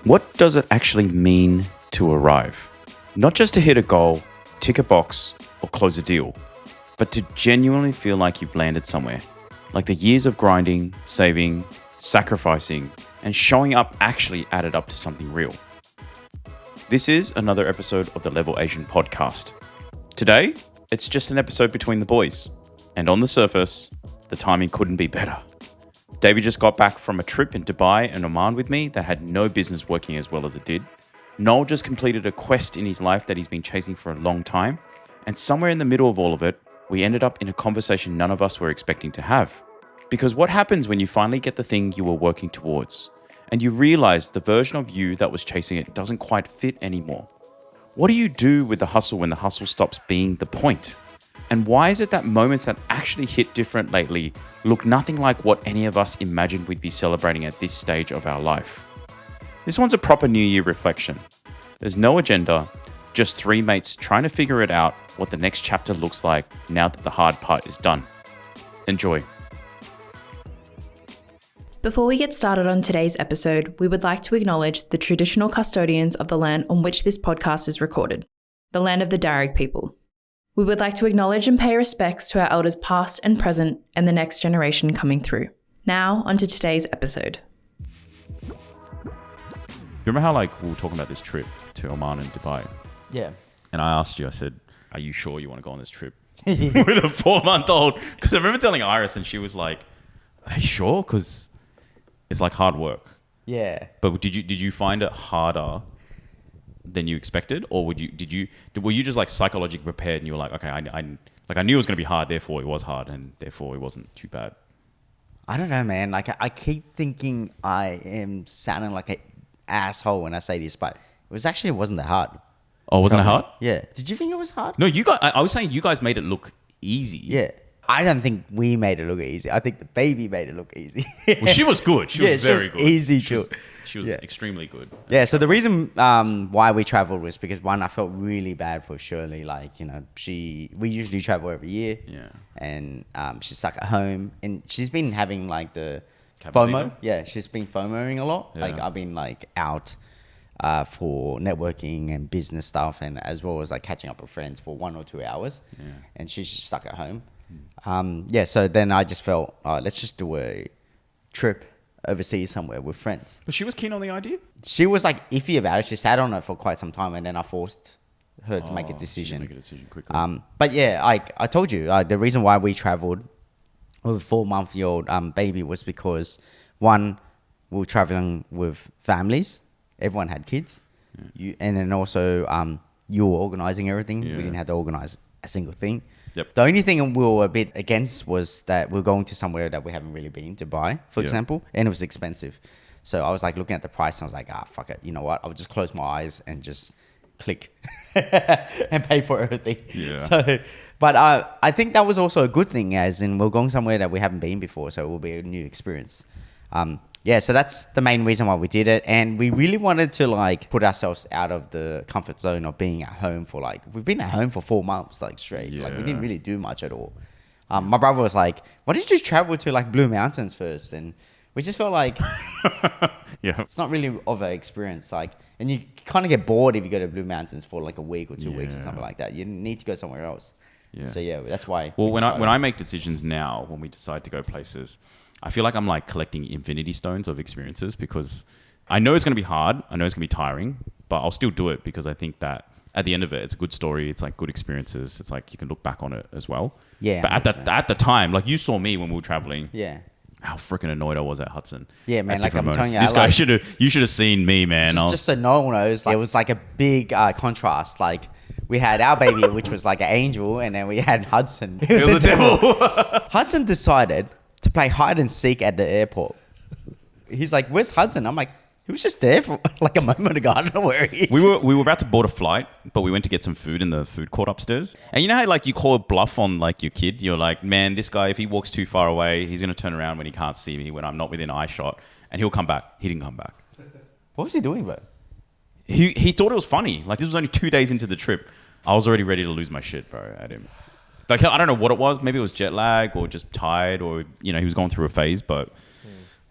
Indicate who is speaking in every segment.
Speaker 1: What does it actually mean to arrive? Not just to hit a goal, tick a box, or close a deal, but to genuinely feel like you've landed somewhere. Like the years of grinding, saving, sacrificing, and showing up actually added up to something real. This is another episode of the Level Asian podcast. Today, it's just an episode between the boys. And on the surface, the timing couldn't be better. Davie just got back from a trip in Dubai and Oman with me that had no business working as well as it did. Noel just completed a quest in his life that he's been chasing for a long time. And somewhere in the middle of all of it, we ended up in a conversation none of us were expecting to have. Because what happens when you finally get the thing you were working towards and you realize the version of you that was chasing it doesn't quite fit anymore? What do you do with the hustle when the hustle stops being the point? And why is it that moments that actually hit different lately look nothing like what any of us imagined we'd be celebrating at this stage of our life? This one's a proper New Year reflection. There's no agenda, just three mates trying to figure it out what the next chapter looks like now that the hard part is done. Enjoy.
Speaker 2: Before we get started on today's episode, we would like to acknowledge the traditional custodians of the land on which this podcast is recorded, the land of the Darug people. We would like to acknowledge and pay respects to our elders past and present and the next generation coming through. Now, onto today's episode.
Speaker 1: Remember how we were talking about this trip to Oman and Dubai?
Speaker 3: Yeah.
Speaker 1: And I asked you, I said, are you sure you want to go on this trip with a 4-month-old? Because I remember telling Iris and she was like, are you sure? Because it's like hard work.
Speaker 3: Yeah.
Speaker 1: But did you find it harder than you expected, or were you just like psychologically prepared and you were like, okay, I knew it was going to be hard, therefore it was hard, and therefore it wasn't too bad?
Speaker 3: I don't know, man. I keep thinking I am sounding like an asshole when I say this, but it wasn't that hard.
Speaker 1: Oh, wasn't it hard?
Speaker 3: Yeah. Did you think it was hard?
Speaker 1: No, you guys. I was saying you guys made it look easy.
Speaker 3: Yeah. I don't think we made it look easy. I think the baby made it look easy.
Speaker 1: Well, she was good. She was very good.
Speaker 3: Easy
Speaker 1: she
Speaker 3: too.
Speaker 1: She was extremely good.
Speaker 3: Yeah. So the reason why we traveled was because, one, I felt really bad for Shirley. We usually travel every year.
Speaker 1: Yeah.
Speaker 3: And she's stuck at home, and she's been having the
Speaker 1: Cabin
Speaker 3: FOMO.
Speaker 1: fever?
Speaker 3: Yeah. She's been FOMOing a lot.
Speaker 1: Yeah.
Speaker 3: I've been out for networking and business stuff, and as well as catching up with friends for 1 or 2 hours. Yeah. And she's just stuck at home. So then I just felt, let's just do a trip overseas somewhere with friends.
Speaker 1: But she was keen on the idea?
Speaker 3: She was iffy about it. She sat on it for quite some time, and then I forced her to make a decision.
Speaker 1: Make a decision quickly.
Speaker 3: But yeah, I told you, the reason why we traveled with a 4-month-old baby was because, one, we were traveling with families. Everyone had kids. Yeah. And then also you were organising everything. Yeah. We didn't have to organise a single thing.
Speaker 1: Yep.
Speaker 3: The only thing we were a bit against was that we're going to somewhere that we haven't really been, Dubai, for example, and it was expensive. So I was looking at the price, and I was like, fuck it. You know what? I'll just close my eyes and just click and pay for everything.
Speaker 1: Yeah.
Speaker 3: But I think that was also a good thing, as in we're going somewhere that we haven't been before, so it will be a new experience. So that's the main reason why we did it. And we really wanted to put ourselves out of the comfort zone of being at home for we've been at home for 4 months straight.
Speaker 1: Yeah.
Speaker 3: We didn't really do much at all. My brother was like, why don't you just travel to Blue Mountains first? And we just felt it's not really of an experience. And you kind of get bored if you go to Blue Mountains for a week or 2 weeks or something like that. You need to go somewhere else. Yeah. So that's why.
Speaker 1: Well, when I make decisions now, when we decide to go places, I feel like I'm collecting infinity stones of experiences, because I know it's going to be hard. I know it's going to be tiring, but I'll still do it because I think that at the end of it, it's a good story. It's good experiences. It's you can look back on it as well.
Speaker 3: Yeah.
Speaker 1: But at the time, you saw me when we were traveling.
Speaker 3: Yeah.
Speaker 1: How freaking annoyed I was at Hudson.
Speaker 3: Yeah, man. I'm telling you,
Speaker 1: this guy you should have seen me, man.
Speaker 3: Just so no one knows, it was a big contrast. We had our baby, which was an angel, and then we had Hudson.
Speaker 1: He was the devil.
Speaker 3: Hudson decided to play hide and seek at the airport. He's like, where's Hudson? I'm like, he was just there for a moment ago. I don't know where he is.
Speaker 1: We were about to board a flight, but we went to get some food in the food court upstairs. And you know how you call a bluff on your kid? You're like, man, this guy, if he walks too far away, he's going to turn around when he can't see me, when I'm not within eye shot, and he'll come back. He didn't come back.
Speaker 3: What was he doing, bro?
Speaker 1: He thought it was funny. This was only 2 days into the trip. I was already ready to lose my shit, bro, at him. I don't know what it was. Maybe it was jet lag or just tired, or he was going through a phase, but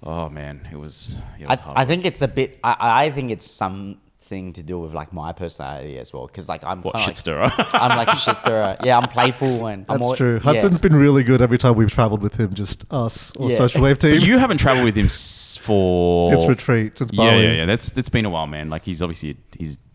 Speaker 1: Oh man, it was hard.
Speaker 3: I think it's a bit. I think it's something to do with like my personality as well. Because like I'm
Speaker 1: What,
Speaker 3: kinda
Speaker 1: shit stirrer?
Speaker 3: I'm like a shit stirrer. Yeah, I'm playful and
Speaker 4: That's true. Hudson's been really good every time we've travelled with him, just us or Social Wave team.
Speaker 1: But you haven't travelled with him for...
Speaker 4: Since retreat, since Bali.
Speaker 1: Yeah. That's been a while, man. Like he's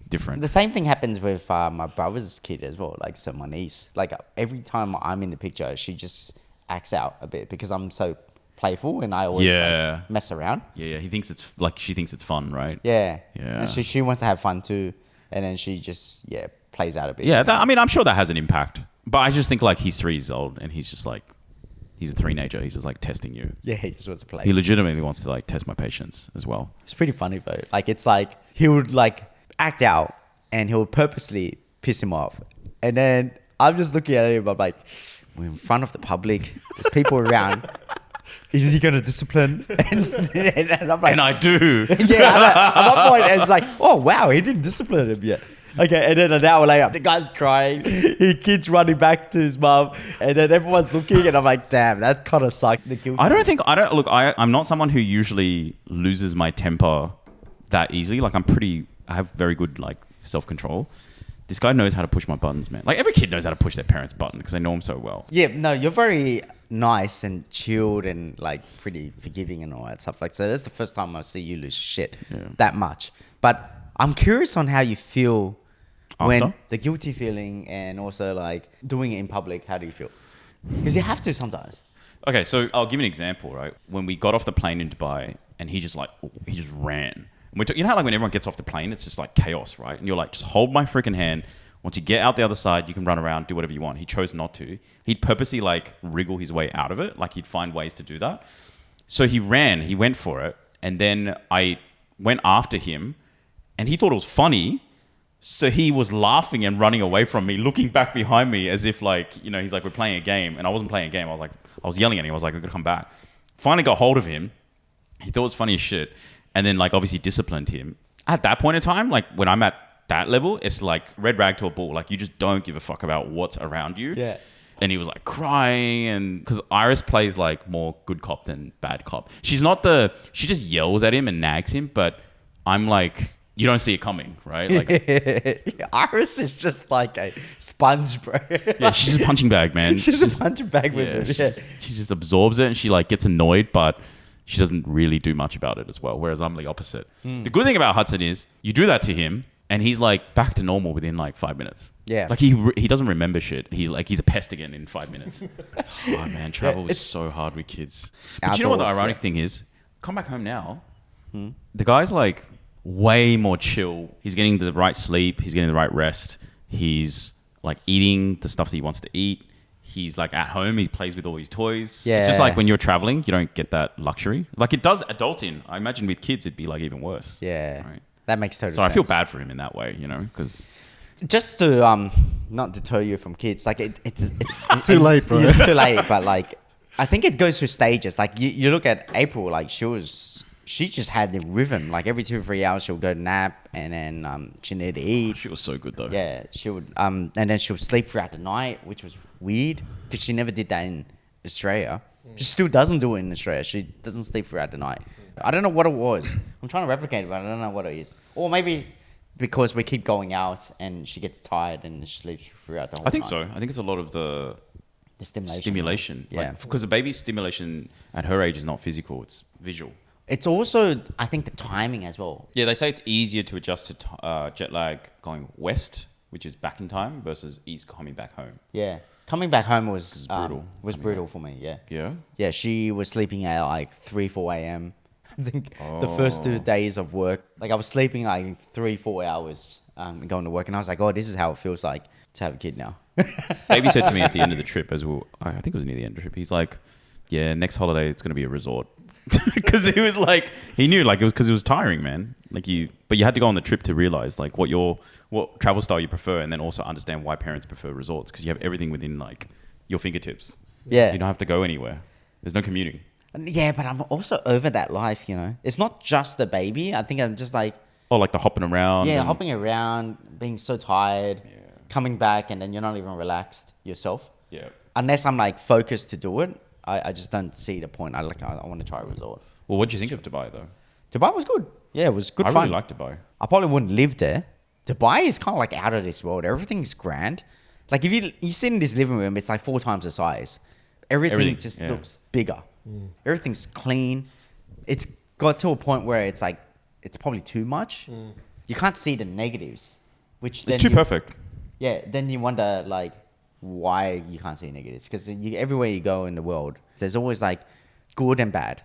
Speaker 1: different.
Speaker 3: The same thing happens with my brother's kid as well. Like, so my niece. Like every time I'm in the picture, she just acts out a bit because I'm so playful and I always like, mess around.
Speaker 1: Yeah. He thinks it's like, she thinks it's fun, right?
Speaker 3: Yeah.
Speaker 1: Yeah.
Speaker 3: And she wants to have fun too. And then she just, plays out a bit.
Speaker 1: Yeah. I mean, I'm sure that has an impact. But I just think like he's 3 years old and he's just like, he's a teenager. He's just like testing you.
Speaker 3: Yeah, he just wants to play.
Speaker 1: He legitimately wants to like test my patience as well.
Speaker 3: It's pretty funny though. Like, it's like he would like act out and he would purposely piss him off. And then I'm just looking at him. I'm like, we're in front of the public. There's people around. Is he going to discipline? And I'm like...
Speaker 1: And I do.
Speaker 3: Yeah, at one point, it's like, oh, wow, he didn't discipline him yet. Okay, and then an hour later, the guy's crying. His kid's running back to his mum. And then everyone's looking, and I'm like, damn, that kind of sucked.
Speaker 1: I'm not someone who usually loses my temper that easily. Like I have very good like self-control. This guy knows how to push my buttons, man. Like every kid knows how to push their parents' button because they know him so well.
Speaker 3: Yeah, no, you're very nice and chilled and like pretty forgiving and all that stuff. Like, so that's the first time I see you lose shit that much. But I'm curious on how you feel when the guilty feeling and also like doing it in public. How do you feel? Because you have to sometimes.
Speaker 1: Okay, so I'll give you an example, right? When we got off the plane in Dubai and he just ran. And you know how like when everyone gets off the plane, it's just like chaos, right? And you're like, just hold my freaking hand. Once you get out the other side, you can run around, do whatever you want. He chose not to. He'd purposely like wriggle his way out of it. Like he'd find ways to do that. So he went for it. And then I went after him and he thought it was funny. So he was laughing and running away from me, looking back behind me as if like, you know, he's like, we're playing a game. And I wasn't playing a game. I was yelling at him. I was like, I'm going to come back. Finally got hold of him. He thought it was funny as shit. And then like obviously disciplined him. At that point in time, like when I'm at that level, it's like red rag to a bull. Like you just don't give a fuck about what's around you.
Speaker 3: Yeah.
Speaker 1: And he was like crying, and because Iris plays like more good cop than bad cop. She just yells at him and nags him, but I'm like, you don't see it coming, right? Like
Speaker 3: Iris is just like a sponge, bro.
Speaker 1: Yeah, she's a punching bag, man.
Speaker 3: She's a punching bag with it. Yeah.
Speaker 1: She just absorbs it and she like gets annoyed, but she doesn't really do much about it as well. Whereas I'm the opposite. The good thing about Hudson is you do that to him and he's like back to normal within like 5 minutes.
Speaker 3: Yeah.
Speaker 1: Like he doesn't remember shit. He's a pest again in 5 minutes. It's hard, man. Travel is so hard with kids. But you know what the ironic thing is? Come back home now. The guy's like way more chill. He's getting the right sleep. He's getting the right rest. He's like eating the stuff that he wants to eat. He's like at home. He plays with all his toys.
Speaker 3: Yeah.
Speaker 1: It's just like when you're traveling, you don't get that luxury. Like it does adult in. I imagine with kids, it'd be like even worse.
Speaker 3: Yeah.
Speaker 1: Right?
Speaker 3: That makes total sense.
Speaker 1: So I feel bad for him in that way, you know, because...
Speaker 3: Just to not deter you from kids, like it's
Speaker 4: too late, bro.
Speaker 3: Yeah, it's too late, but like I think it goes through stages. Like you look at April, like she just had the rhythm. Like every 2 or 3 hours she'll go nap and then she needed to eat.
Speaker 1: She was so good though.
Speaker 3: Yeah, she would and then she'll sleep throughout the night, which was weird because she never did that in Australia. She still doesn't do it in Australia. She doesn't sleep throughout the night. I don't know what it was. I'm trying to replicate it, but I don't know what it is. Or maybe because we keep going out and she gets tired and she sleeps throughout the whole night.
Speaker 1: I think so. I think it's a lot of the stimulation.
Speaker 3: Yeah.
Speaker 1: Because a baby's stimulation at her age is not physical, it's visual.
Speaker 3: It's also, I think, the timing as well.
Speaker 1: Yeah, they say it's easier to adjust to jet lag going west, which is back in time, versus east coming back home.
Speaker 3: Yeah. Coming back home was
Speaker 1: brutal.
Speaker 3: Brutal for me, yeah.
Speaker 1: Yeah?
Speaker 3: Yeah, she was sleeping at like 3, 4 a.m. I think the first 2 days of work, like I was sleeping like 3, 4 hours going to work. And I was like, oh, this is how it feels like to have a kid now.
Speaker 1: Davie said to me at the end of the trip, I think it was near the end of the trip, he's like, yeah, next holiday it's going to be a resort. Because he was like, he knew like it was because it was tiring, man. But you had to go on the trip to realize like what travel style you prefer, and then also understand why parents prefer resorts, because you have everything within like your fingertips.
Speaker 3: Yeah.
Speaker 1: You don't have to go anywhere. There's no commuting.
Speaker 3: Yeah, but I'm also over that life, you know. It's not just the baby. I think I'm just like...
Speaker 1: Oh, like the hopping around.
Speaker 3: Yeah, hopping around, being so tired, coming back, and then you're not even relaxed yourself.
Speaker 1: Yeah.
Speaker 3: Unless I'm like focused to do it, I just don't see the point. I want to try a resort.
Speaker 1: Well, what do you think of Dubai though?
Speaker 3: Dubai was good. Yeah, it was good
Speaker 1: I
Speaker 3: fun.
Speaker 1: really like Dubai.
Speaker 3: I probably wouldn't live there. Dubai is kind of like out of this world. Everything's grand. Like if you sit in this living room, it's like 4 times the size. Everything just looks bigger. Everything's clean. It's got to a point where it's like it's probably too much. You can't see the negatives, which
Speaker 1: It's too perfect.
Speaker 3: Yeah, then you wonder like why you can't see negatives because everywhere you go in the world, there's always like good and bad.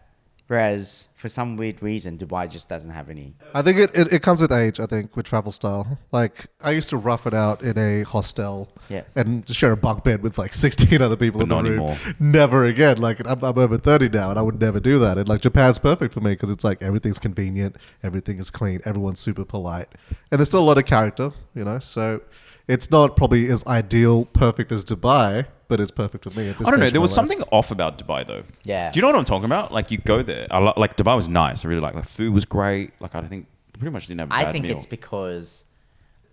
Speaker 3: Whereas for some weird reason, Dubai just doesn't have any.
Speaker 4: I think it comes with age, I think, with travel style. Like, I used to rough it out in a hostel and share a bunk bed with like 16 other people in the room.
Speaker 1: Anymore.
Speaker 4: Never again. Like, I'm over 30 now and I would never do that. And like, Japan's perfect for me because it's like everything's convenient, everything is clean, everyone's super polite. And there's still a lot of character, you know? So it's not probably as ideal, perfect as Dubai, but it's perfect for me at this
Speaker 1: I don't know.
Speaker 4: stage
Speaker 1: There
Speaker 4: of
Speaker 1: was
Speaker 4: my life.
Speaker 1: something off about Dubai though.
Speaker 3: Yeah.
Speaker 1: Do you know what I'm talking about? Like you go there. Like Dubai was nice. I really like. The food was great. Like I think pretty much didn't have a bad
Speaker 3: I think
Speaker 1: meal.
Speaker 3: it's because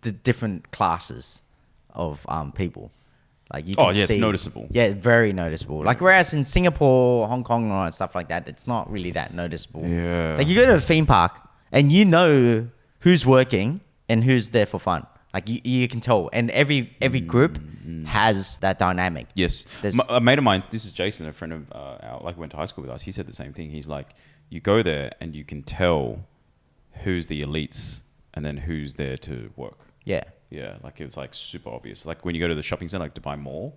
Speaker 3: the different classes of people. Like you can see,
Speaker 1: it's noticeable.
Speaker 3: Yeah, very noticeable. Like whereas in Singapore, Hong Kong, and stuff like that, it's not really that noticeable.
Speaker 1: Yeah.
Speaker 3: Like you go to a theme park and you know who's working and who's there for fun. Like you can tell, and every group has that dynamic.
Speaker 1: Yes. A mate of mine, this is Jason, a friend of our, like went to high school with us. He said the same thing. He's like, you go there and you can tell who's the elites and then who's there to work.
Speaker 3: Yeah.
Speaker 1: Yeah, like it was like super obvious. Like when you go to the shopping center, like Dubai Mall,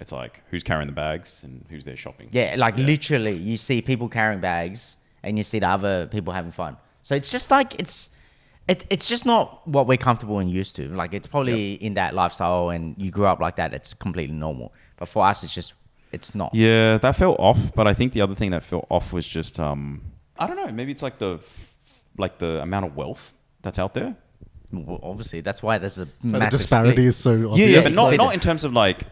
Speaker 1: it's like who's carrying the bags and who's there shopping.
Speaker 3: Yeah, like literally, you see people carrying bags and you see the other people having fun. So it's just like it's just not what we're comfortable and used to. Like it's probably in that lifestyle and you grew up like that. It's completely normal. But for us, it's not.
Speaker 1: Yeah, that felt off. But I think the other thing that felt off was just I don't know. Maybe it's like the amount of wealth that's out there.
Speaker 3: Well, obviously, that's why there's a
Speaker 4: But
Speaker 3: massive
Speaker 4: the disparity
Speaker 3: split.
Speaker 4: is so
Speaker 3: Yeah,
Speaker 4: obvious.
Speaker 1: But
Speaker 3: See
Speaker 1: not in terms of like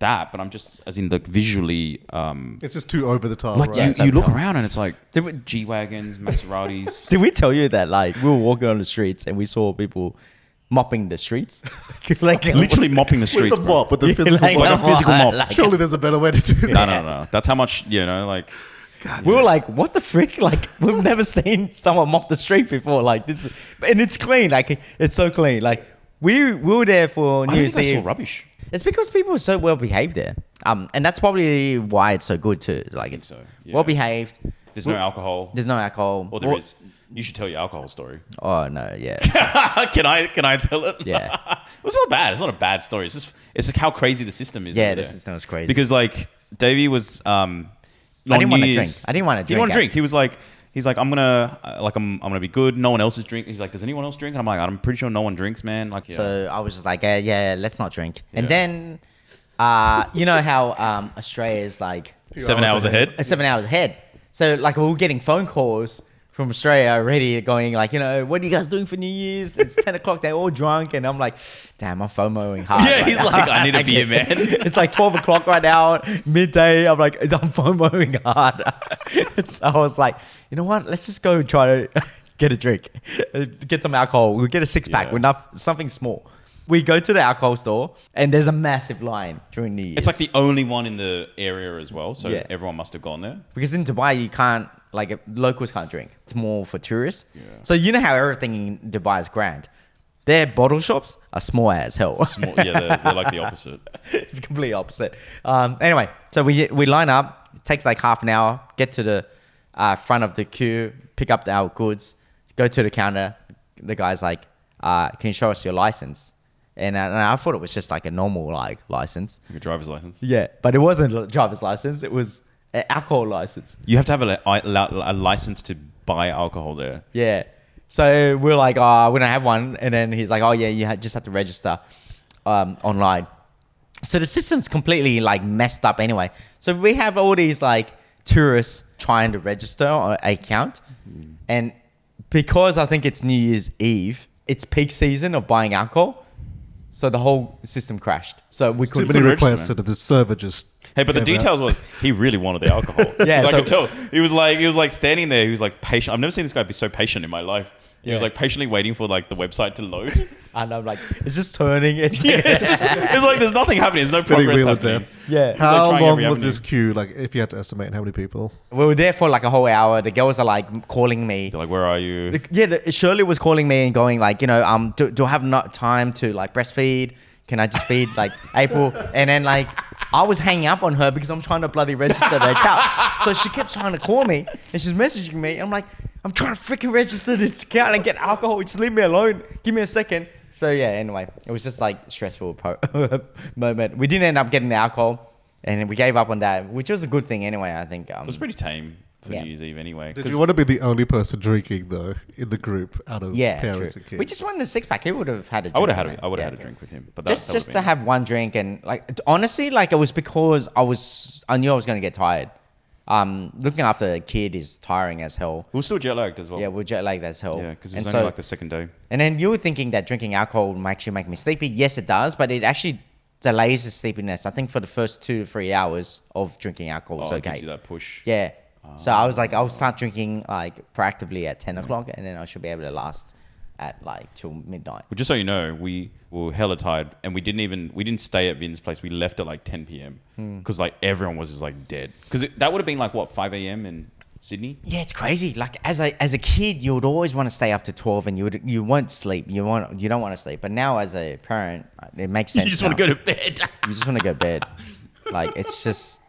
Speaker 1: that, but I'm just as in like visually.
Speaker 4: It's just too over the top,
Speaker 1: Like
Speaker 4: right?
Speaker 1: you look around and it's like G wagons, Maseratis.
Speaker 3: Did we tell you that like we were walking on the streets and we saw people mopping the streets? Like
Speaker 1: Literally mopping the
Speaker 4: With
Speaker 1: streets,
Speaker 4: the
Speaker 1: bro.
Speaker 4: mop, with the physical
Speaker 3: like
Speaker 1: Like a
Speaker 4: mop.
Speaker 1: physical mop.
Speaker 3: like-
Speaker 4: Surely there's a better way to do that.
Speaker 1: No. That's how much, like.
Speaker 3: We were like, what the frick? Like, we've never seen someone mop the street before. Like this, and it's clean. Like it's so clean. Like we were there for
Speaker 1: I
Speaker 3: New
Speaker 1: don't
Speaker 3: Year's
Speaker 1: think I saw
Speaker 3: Eve.
Speaker 1: rubbish.
Speaker 3: It's because people are so well behaved there. And that's probably why it's so good too. Like it's
Speaker 1: so, yeah.
Speaker 3: well behaved.
Speaker 1: There's no alcohol.
Speaker 3: There's no alcohol.
Speaker 1: Or there is. You should tell your alcohol story.
Speaker 3: Oh no, yeah.
Speaker 1: Can I tell it?
Speaker 3: Yeah.
Speaker 1: It's not bad. It's not a bad story. It's like how crazy the system is.
Speaker 3: Yeah,
Speaker 1: over
Speaker 3: the
Speaker 1: there.
Speaker 3: system is crazy.
Speaker 1: Because like Davie was
Speaker 3: I didn't want to drink. I didn't want to drink.
Speaker 1: He wanted to drink. He was like, he's like, I'm gonna be good. No one else is drinking. He's like, does anyone else drink? And I'm like, I'm pretty sure no one drinks, man. Like, yeah.
Speaker 3: So I was just like, yeah, let's not drink. And
Speaker 1: Yeah.
Speaker 3: then, you know how Australia is like
Speaker 1: 7 hours ahead.
Speaker 3: 7 hours ahead. So like we were getting phone calls from Australia already going like, what are you guys doing for New Year's? It's 10 o'clock. They're all drunk. And I'm like, damn, I'm FOMOing hard.
Speaker 1: Yeah, he's like, I need a beer, man.
Speaker 3: It's like 12 o'clock right now, midday. I'm like, I'm FOMOing hard. So I was like, you know what? Let's just go try to get a drink, get some alcohol. We'll get a 6-pack with something small. We go to the alcohol store and there's a massive line during New Year's.
Speaker 1: It's like the only one in the area as well. So
Speaker 3: Yeah.
Speaker 1: everyone must have gone there.
Speaker 3: Because in Dubai, you can't, like, locals can't drink. It's more for tourists. Yeah. So you know how everything in Dubai is grand. Their bottle shops are small as hell.
Speaker 1: Small, yeah, they're like the opposite.
Speaker 3: It's completely opposite. Anyway, so we line up. It takes like half an hour. Get to the front of the queue, pick up our goods, go to the counter. The guy's like, can you show us your license? And I thought it was just like a normal like license.
Speaker 1: Like a driver's license.
Speaker 3: Yeah, but it wasn't a driver's license. It was an alcohol license.
Speaker 1: You have to have a license to buy alcohol there.
Speaker 3: Yeah. So we're like, oh, we don't have one. And then he's like, oh, yeah, you just have to register online. So the system's completely like messed up anyway. So we have all these like tourists trying to register on an account. And because I think it's New Year's Eve, it's peak season of buying alcohol. So the whole system crashed. So we
Speaker 4: Too
Speaker 3: couldn't
Speaker 4: many
Speaker 1: register,
Speaker 4: requests
Speaker 1: man.
Speaker 4: that the server just.
Speaker 1: Hey, but the
Speaker 4: gave out.
Speaker 1: details was he really wanted the alcohol.
Speaker 3: Yeah,
Speaker 1: I
Speaker 3: so-
Speaker 1: could tell. He was like standing there. He was like patient. I've never seen this guy be so patient in my life. He was
Speaker 3: Yeah.
Speaker 1: like patiently waiting for like the website to load.
Speaker 3: And I'm like, it's just turning. It's
Speaker 1: like there's nothing happening. There's no
Speaker 4: Spinning
Speaker 1: progress
Speaker 4: wheel of
Speaker 1: happening.
Speaker 4: death.
Speaker 3: Yeah.
Speaker 4: How
Speaker 1: trying
Speaker 4: long
Speaker 1: every
Speaker 4: was
Speaker 1: avenue.
Speaker 4: this queue? Like, if you had to estimate how many people?
Speaker 3: We were there for like a whole hour. The girls are like calling me.
Speaker 1: They're like, where are you?
Speaker 3: Shirley was calling me and going like, do I have enough time to like breastfeed? Can I just feed like April? And then like, I was hanging up on her because I'm trying to bloody register the account. So she kept trying to call me and she's messaging me. And I'm like, I'm trying to freaking register this account and get alcohol. Just leave me alone. Give me a second. So yeah, anyway, it was just like stressful moment. We didn't end up getting the alcohol and we gave up on that, which was a good thing anyway, I think.
Speaker 1: It was pretty tame for
Speaker 3: Yeah.
Speaker 1: New Year's Eve anyway.
Speaker 4: Did you want to be the only person drinking though in the group out of parents
Speaker 3: true.
Speaker 4: and kids?
Speaker 3: We just wanted a six pack. He would have had a drink.
Speaker 1: I would have
Speaker 3: right?
Speaker 1: had
Speaker 3: Yeah.
Speaker 1: a drink with him. But
Speaker 3: Just to have one drink and like honestly, like it was because I knew I was going to get tired. Looking after a kid is tiring as hell.
Speaker 1: We were still jet lagged as well.
Speaker 3: Yeah, we're jet lagged as hell.
Speaker 1: Yeah, because it
Speaker 3: And
Speaker 1: was only like the second day.
Speaker 3: And then you were thinking that drinking alcohol would actually make me sleepy. Yes, it does, but it actually delays the sleepiness. I think for the first 2 to 3 hours of drinking alcohol is
Speaker 1: It
Speaker 3: okay.
Speaker 1: gives you that push.
Speaker 3: Yeah. So I was like, I'll start drinking like proactively at 10 o'clock, and then I should be able to last at like till midnight.
Speaker 1: Well, just so you know, we were hella tired, and we didn't stay at Vin's place. We left at like 10 p.m. because like everyone was just like dead. Because that would have been like what 5 a.m. in Sydney.
Speaker 3: Yeah, it's crazy. Like as a kid, you would always want to stay up to 12, and you won't sleep. You don't want to sleep. But now as a parent, it makes sense.
Speaker 1: You just
Speaker 3: now.
Speaker 1: want to go to bed.
Speaker 3: You just want to go to bed. Like it's just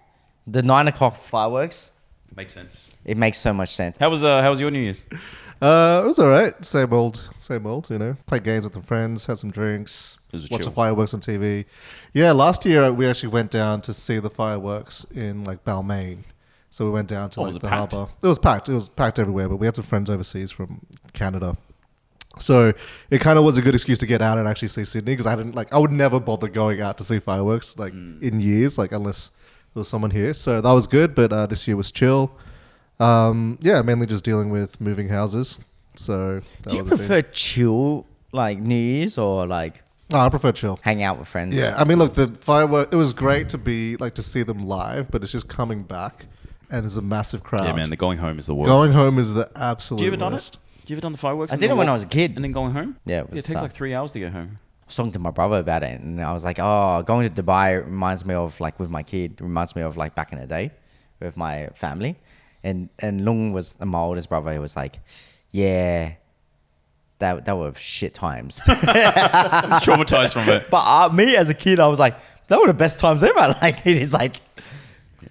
Speaker 3: the 9 o'clock fireworks.
Speaker 1: Makes sense.
Speaker 3: It makes so much sense.
Speaker 1: How was your New Year's?
Speaker 4: It was alright. Same old. You know. Played games with some friends, had some drinks,
Speaker 1: It was
Speaker 4: watched
Speaker 1: chill.
Speaker 4: the fireworks on TV. Yeah, last year we actually went down to see the fireworks in like Balmain. So we went down to
Speaker 1: Was
Speaker 4: like
Speaker 1: it
Speaker 4: the
Speaker 1: packed?
Speaker 4: harbour. It was packed. It was packed everywhere. But we had some friends overseas from Canada. So it kind of was a good excuse to get out and actually see Sydney because I would never bother going out to see fireworks like in years, like unless there was someone here. So that was good. But this year was chill. Mainly just dealing with moving houses. So that
Speaker 3: Do you
Speaker 4: was a thing.
Speaker 3: prefer chill like New Year's or like
Speaker 4: No, I prefer chill.
Speaker 3: hang out with friends?
Speaker 4: Yeah, I mean, look, the firework. It was great to see them live, but it's just coming back, and it's a massive crowd.
Speaker 1: Yeah, man, the going home is the worst.
Speaker 4: Going home is the absolute
Speaker 1: Do you ever done
Speaker 4: worst.
Speaker 1: it? Do you ever done the fireworks?
Speaker 3: I
Speaker 1: and
Speaker 3: did
Speaker 1: then
Speaker 3: it when
Speaker 1: walk-
Speaker 3: I was a kid.
Speaker 1: And then going home?
Speaker 3: Yeah,
Speaker 1: It takes like 3 hours to get home.
Speaker 3: I was talking to my brother about it, and I was like, "Oh, going to Dubai reminds me of like with my kid. Reminds me of like back in the day with my family." And Lung was my oldest brother. He was like, "Yeah, that were shit times."
Speaker 1: Traumatized from it.
Speaker 3: But me as a kid, I was like, "That were the best times ever." Like it is like,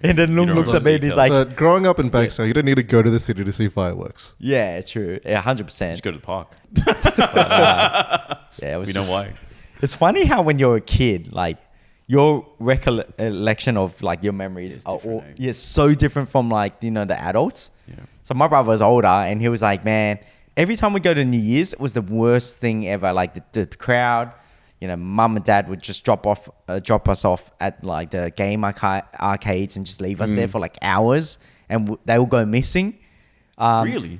Speaker 3: and then Lung
Speaker 1: don't
Speaker 3: looks
Speaker 1: remember
Speaker 3: at me and he's
Speaker 1: details.
Speaker 3: like,
Speaker 4: But growing up in Bankstown, you don't need to go to the city to see fireworks.
Speaker 3: "Yeah, true, yeah, 100%."
Speaker 1: Just go to the park.
Speaker 3: Yeah, it was
Speaker 1: We know
Speaker 3: just-
Speaker 1: why.
Speaker 3: It's funny how when you're a kid, like your recollection of like your memories
Speaker 1: It's
Speaker 3: are
Speaker 1: different,
Speaker 3: all,
Speaker 1: eh?
Speaker 3: so different from like the adults.
Speaker 1: Yeah.
Speaker 3: So my brother was older, and he was like, "Man, every time we go to New Year's, it was the worst thing ever. Like the crowd, mum and dad would just drop us off at like the game arcades and just leave us there for like hours, and they will go missing."
Speaker 1: Really?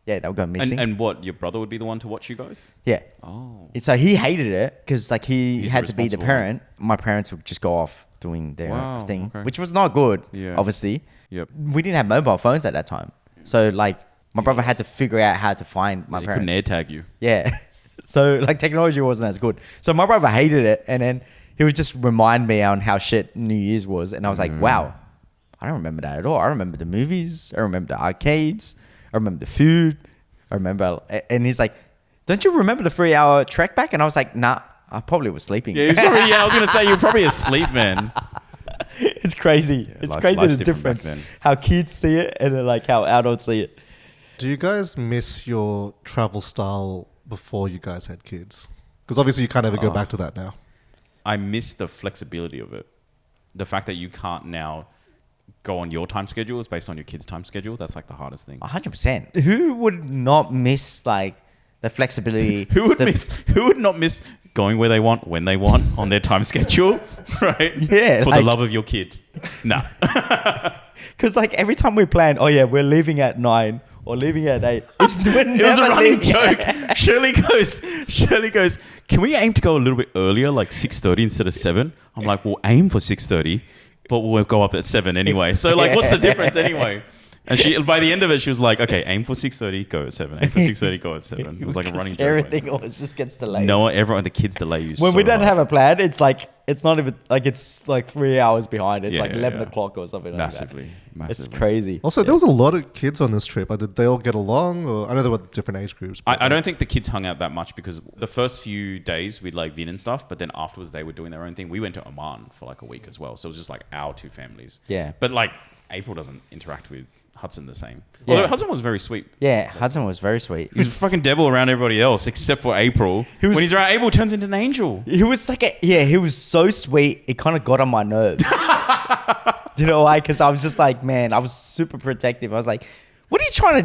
Speaker 3: Yeah, they'll go missing.
Speaker 1: And what? Your brother would be the one to watch you guys?
Speaker 3: Yeah.
Speaker 1: Oh.
Speaker 3: And so he hated it because like he
Speaker 1: He's
Speaker 3: had
Speaker 1: the
Speaker 3: to be the
Speaker 1: responsible
Speaker 3: parent. My parents would just go off doing their
Speaker 1: Wow,
Speaker 3: thing,
Speaker 1: okay.
Speaker 3: which was not good.
Speaker 1: Yeah.
Speaker 3: Obviously.
Speaker 1: Yep.
Speaker 3: We didn't have mobile phones at that time, so like my brother had to figure out how to find my
Speaker 1: They couldn't
Speaker 3: parents.
Speaker 1: air tag you.
Speaker 3: Yeah. So like technology wasn't as good. So my brother hated it, and then he would just remind me on how shit New Year's was, and I was like, wow, I don't remember that at all. I remember the movies. I remember the arcades. I remember the food. I remember, and he's like, "Don't you remember the 3-hour trek back?" And I was like, "Nah, I probably was sleeping."
Speaker 1: Yeah, I was gonna say you're probably asleep, man.
Speaker 3: It's crazy. It's crazy
Speaker 1: life's
Speaker 3: the
Speaker 1: different back
Speaker 3: difference
Speaker 1: then.
Speaker 3: how kids see it and then like how adults see it.
Speaker 4: Do you guys miss your travel style before you guys had kids? Because obviously you can't ever go back to that now.
Speaker 1: I miss the flexibility of it. The fact that you can't now go on your time schedule is based on your kid's time schedule. That's like the hardest thing.
Speaker 3: 100%. Who would not miss like the flexibility?
Speaker 1: Who would not miss going where they want, when they want, on their time schedule, right?
Speaker 3: Yeah,
Speaker 1: For
Speaker 3: like-
Speaker 1: the love of your kid. Nah.
Speaker 3: Because like every time we plan, oh yeah, we're leaving at 9 or leaving at 8. We're
Speaker 1: It was a running joke. Shirley goes, can we aim to go a little bit earlier, like 6:30 instead of 7? I'm like, we'll aim for 6:30, but we'll go up at 7 anyway. So like, what's the difference anyway? And she, by the end of it, she was like, okay, aim for 6:30, go at 7. Aim for 6:30, go at 7. It was like a running joke.
Speaker 3: Everything always just gets delayed.
Speaker 1: No, everyone, the kids delay you
Speaker 3: When
Speaker 1: so
Speaker 3: we don't
Speaker 1: hard.
Speaker 3: have a plan, it's like, it's not even, like, it's like 3 hours behind. It's
Speaker 1: Yeah,
Speaker 3: like
Speaker 1: yeah,
Speaker 3: 11
Speaker 1: yeah.
Speaker 3: o'clock or something
Speaker 1: Massively.
Speaker 3: like that. It's crazy.
Speaker 4: Also, there was a lot of kids on this trip. Did they all get along? Or I know there were different age groups. But
Speaker 1: I don't think the kids hung out that much because the first few days we'd like Vin and stuff, but then afterwards they were doing their own thing. We went to Oman for like a week as well. So it was just like our two families.
Speaker 3: Yeah.
Speaker 1: But like April doesn't interact with Hudson the same.
Speaker 3: Yeah.
Speaker 1: Although Hudson was very sweet.
Speaker 3: Yeah, Hudson was very sweet.
Speaker 1: He's a fucking devil around everybody else except for April. When he's around April, turns into an angel.
Speaker 3: He was like he was so sweet. It kind of got on my nerves. Do you know why? Because I was just like, man, I was super protective. I was like, what are you trying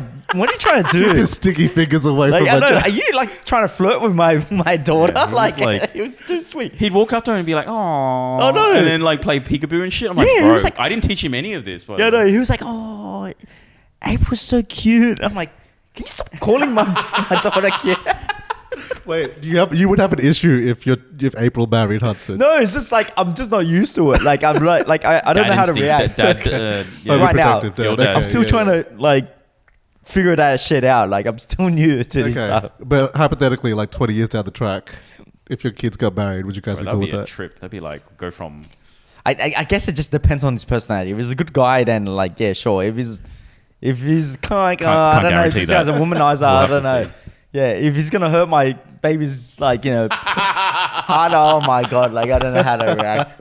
Speaker 3: to do?
Speaker 4: Keep his sticky fingers away
Speaker 3: Like,
Speaker 4: from
Speaker 3: I
Speaker 4: my
Speaker 3: know, are you like trying to flirt with my daughter?
Speaker 1: Yeah, he was like-
Speaker 3: it was too sweet.
Speaker 1: He'd walk up to her and be like, "Oh,
Speaker 3: Oh, no.
Speaker 1: and then like play peekaboo and shit. I'm like,
Speaker 3: Yeah, he
Speaker 1: bro,
Speaker 3: was like-
Speaker 1: I didn't teach him any of this. But
Speaker 3: Yeah, no, he was like, oh, April's so cute. I'm like, can you stop calling my daughter cute?
Speaker 4: Wait, you would have an issue if April married Hudson.
Speaker 3: No, it's just like I'm just not used to it. Like I'm like I don't know how to react.
Speaker 1: Dad, yeah.
Speaker 3: Right now,
Speaker 4: Overprotective dad.
Speaker 1: Your dad.
Speaker 3: I'm still trying to like figure that shit out. Like I'm still new to this stuff.
Speaker 4: But hypothetically, like 20 years down the track, if your kids got married, would you guys
Speaker 1: Bro,
Speaker 4: be
Speaker 1: that'd
Speaker 4: cool
Speaker 1: be
Speaker 4: with
Speaker 1: a
Speaker 4: that?
Speaker 1: trip. That'd be like go from.
Speaker 3: I guess it just depends on his personality. If he's a good guy, then like yeah, sure. If he's kind of like I don't know, if
Speaker 1: guarantee
Speaker 3: this guy's a
Speaker 1: that.
Speaker 3: womanizer,
Speaker 1: We'll
Speaker 3: I
Speaker 1: have
Speaker 3: don't
Speaker 1: to
Speaker 3: know.
Speaker 1: see.
Speaker 3: Yeah, if he's gonna hurt my baby's like heart, oh my god, like I don't know how to react.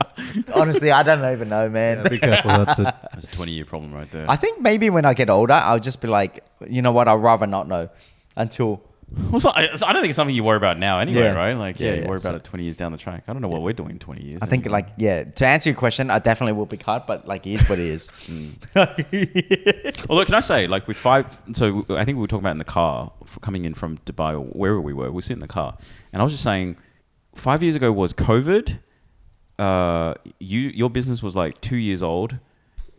Speaker 3: Honestly, I don't even know, man.
Speaker 4: Yeah, be careful, Hudson.
Speaker 1: That's a 20-year problem right there.
Speaker 3: I think maybe when I get older, I'll just be like, you know what, I'd rather not know until.
Speaker 1: Well, I don't think it's something you worry about now anyway,
Speaker 3: Yeah.
Speaker 1: right? Like,
Speaker 3: Yeah,
Speaker 1: you
Speaker 3: yeah,
Speaker 1: worry
Speaker 3: so-
Speaker 1: about it 20 years down the track. I don't know what we're doing in 20 years.
Speaker 3: I think
Speaker 1: anymore.
Speaker 3: like yeah. To answer your question, I definitely will be cut, but like it is what it is.
Speaker 1: Although, can I say, like, with 5... So, I think we were talking about in the car, coming in from Dubai or wherever we were sitting in the car. And I was just saying, 5 years ago was COVID. Your business was like 2 years old.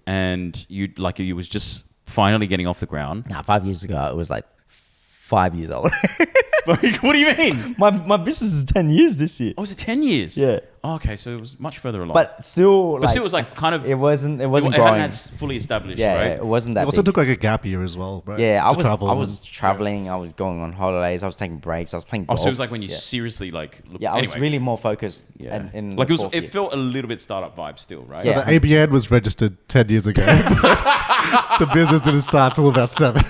Speaker 1: And you was just finally getting off the ground.
Speaker 3: Nah, 5 years ago, it was like 5 years old.
Speaker 1: What do you mean?
Speaker 3: my business is 10 years this year.
Speaker 1: Oh, was it 10 years?
Speaker 3: Yeah.
Speaker 1: Oh, okay, so it was much further along.
Speaker 3: But still,
Speaker 1: still, it was like kind of...
Speaker 3: it wasn't
Speaker 1: it
Speaker 3: growing.
Speaker 1: hadn't fully established,
Speaker 3: Yeah,
Speaker 1: right?
Speaker 3: it wasn't that
Speaker 4: It also
Speaker 3: big.
Speaker 4: took like a gap year as well, right?
Speaker 3: Yeah,
Speaker 4: To travel
Speaker 3: I was
Speaker 4: and-
Speaker 3: traveling. I was going on holidays. I was taking breaks. I was playing
Speaker 1: Oh,
Speaker 3: golf.
Speaker 1: so it was like when you
Speaker 3: Yeah.
Speaker 1: seriously like... Look,
Speaker 3: Yeah, I was
Speaker 1: anyway.
Speaker 3: really more focused.
Speaker 1: Yeah.
Speaker 3: And, in
Speaker 1: like
Speaker 3: the
Speaker 1: it was,
Speaker 3: fourth
Speaker 1: it
Speaker 3: year.
Speaker 1: felt a little bit startup vibe still, right?
Speaker 3: Yeah.
Speaker 4: The ABN was registered 10 years ago. The business didn't start till about 7.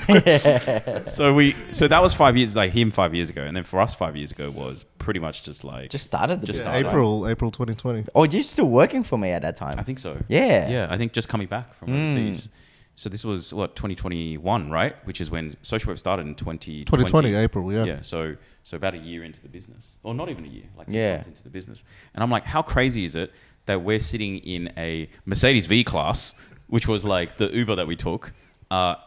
Speaker 1: So that was 5 years, like him 5 years ago, and then for us 5 years ago was pretty much just like
Speaker 3: Just started the
Speaker 1: Just
Speaker 3: business.
Speaker 1: started.
Speaker 3: right?
Speaker 4: April 2020.
Speaker 3: Oh, you're still working for me at that time.
Speaker 1: I think so.
Speaker 3: Yeah.
Speaker 1: Yeah, I think just coming back from overseas. So this was what 2021, right? Which is when Social Web started in 2020.
Speaker 4: 2020, April, yeah.
Speaker 1: Yeah. So about a year into the business, or not even a year, like 6
Speaker 3: Yeah.
Speaker 1: months into the business. And I'm like, how crazy is it that we're sitting in a Mercedes V class, which was like the Uber that we took,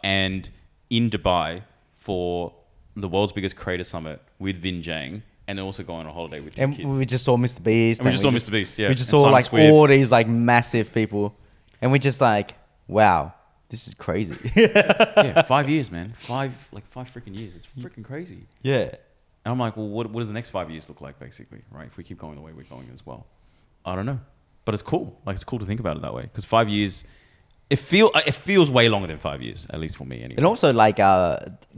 Speaker 1: and in Dubai for the world's biggest creator summit with Vin Jang, and then also going on a holiday with two
Speaker 3: And
Speaker 1: kids.
Speaker 3: we just saw Mr. Beast.
Speaker 1: And we just saw Mr. Beast, yeah.
Speaker 3: We just
Speaker 1: And
Speaker 3: saw
Speaker 1: Simon
Speaker 3: like
Speaker 1: Squid.
Speaker 3: all these like massive people. And we're just like, wow, this is crazy.
Speaker 1: Yeah, 5 years, man. 5 freaking years. It's freaking crazy.
Speaker 3: Yeah.
Speaker 1: And I'm like, well, what does the next 5 years look like, basically, right? If we keep going the way we're going as well. I don't know. But it's cool. Like, it's cool to think about it that way. Because 5 years, it feels way longer than 5 years, at least for me anyway.
Speaker 3: And also like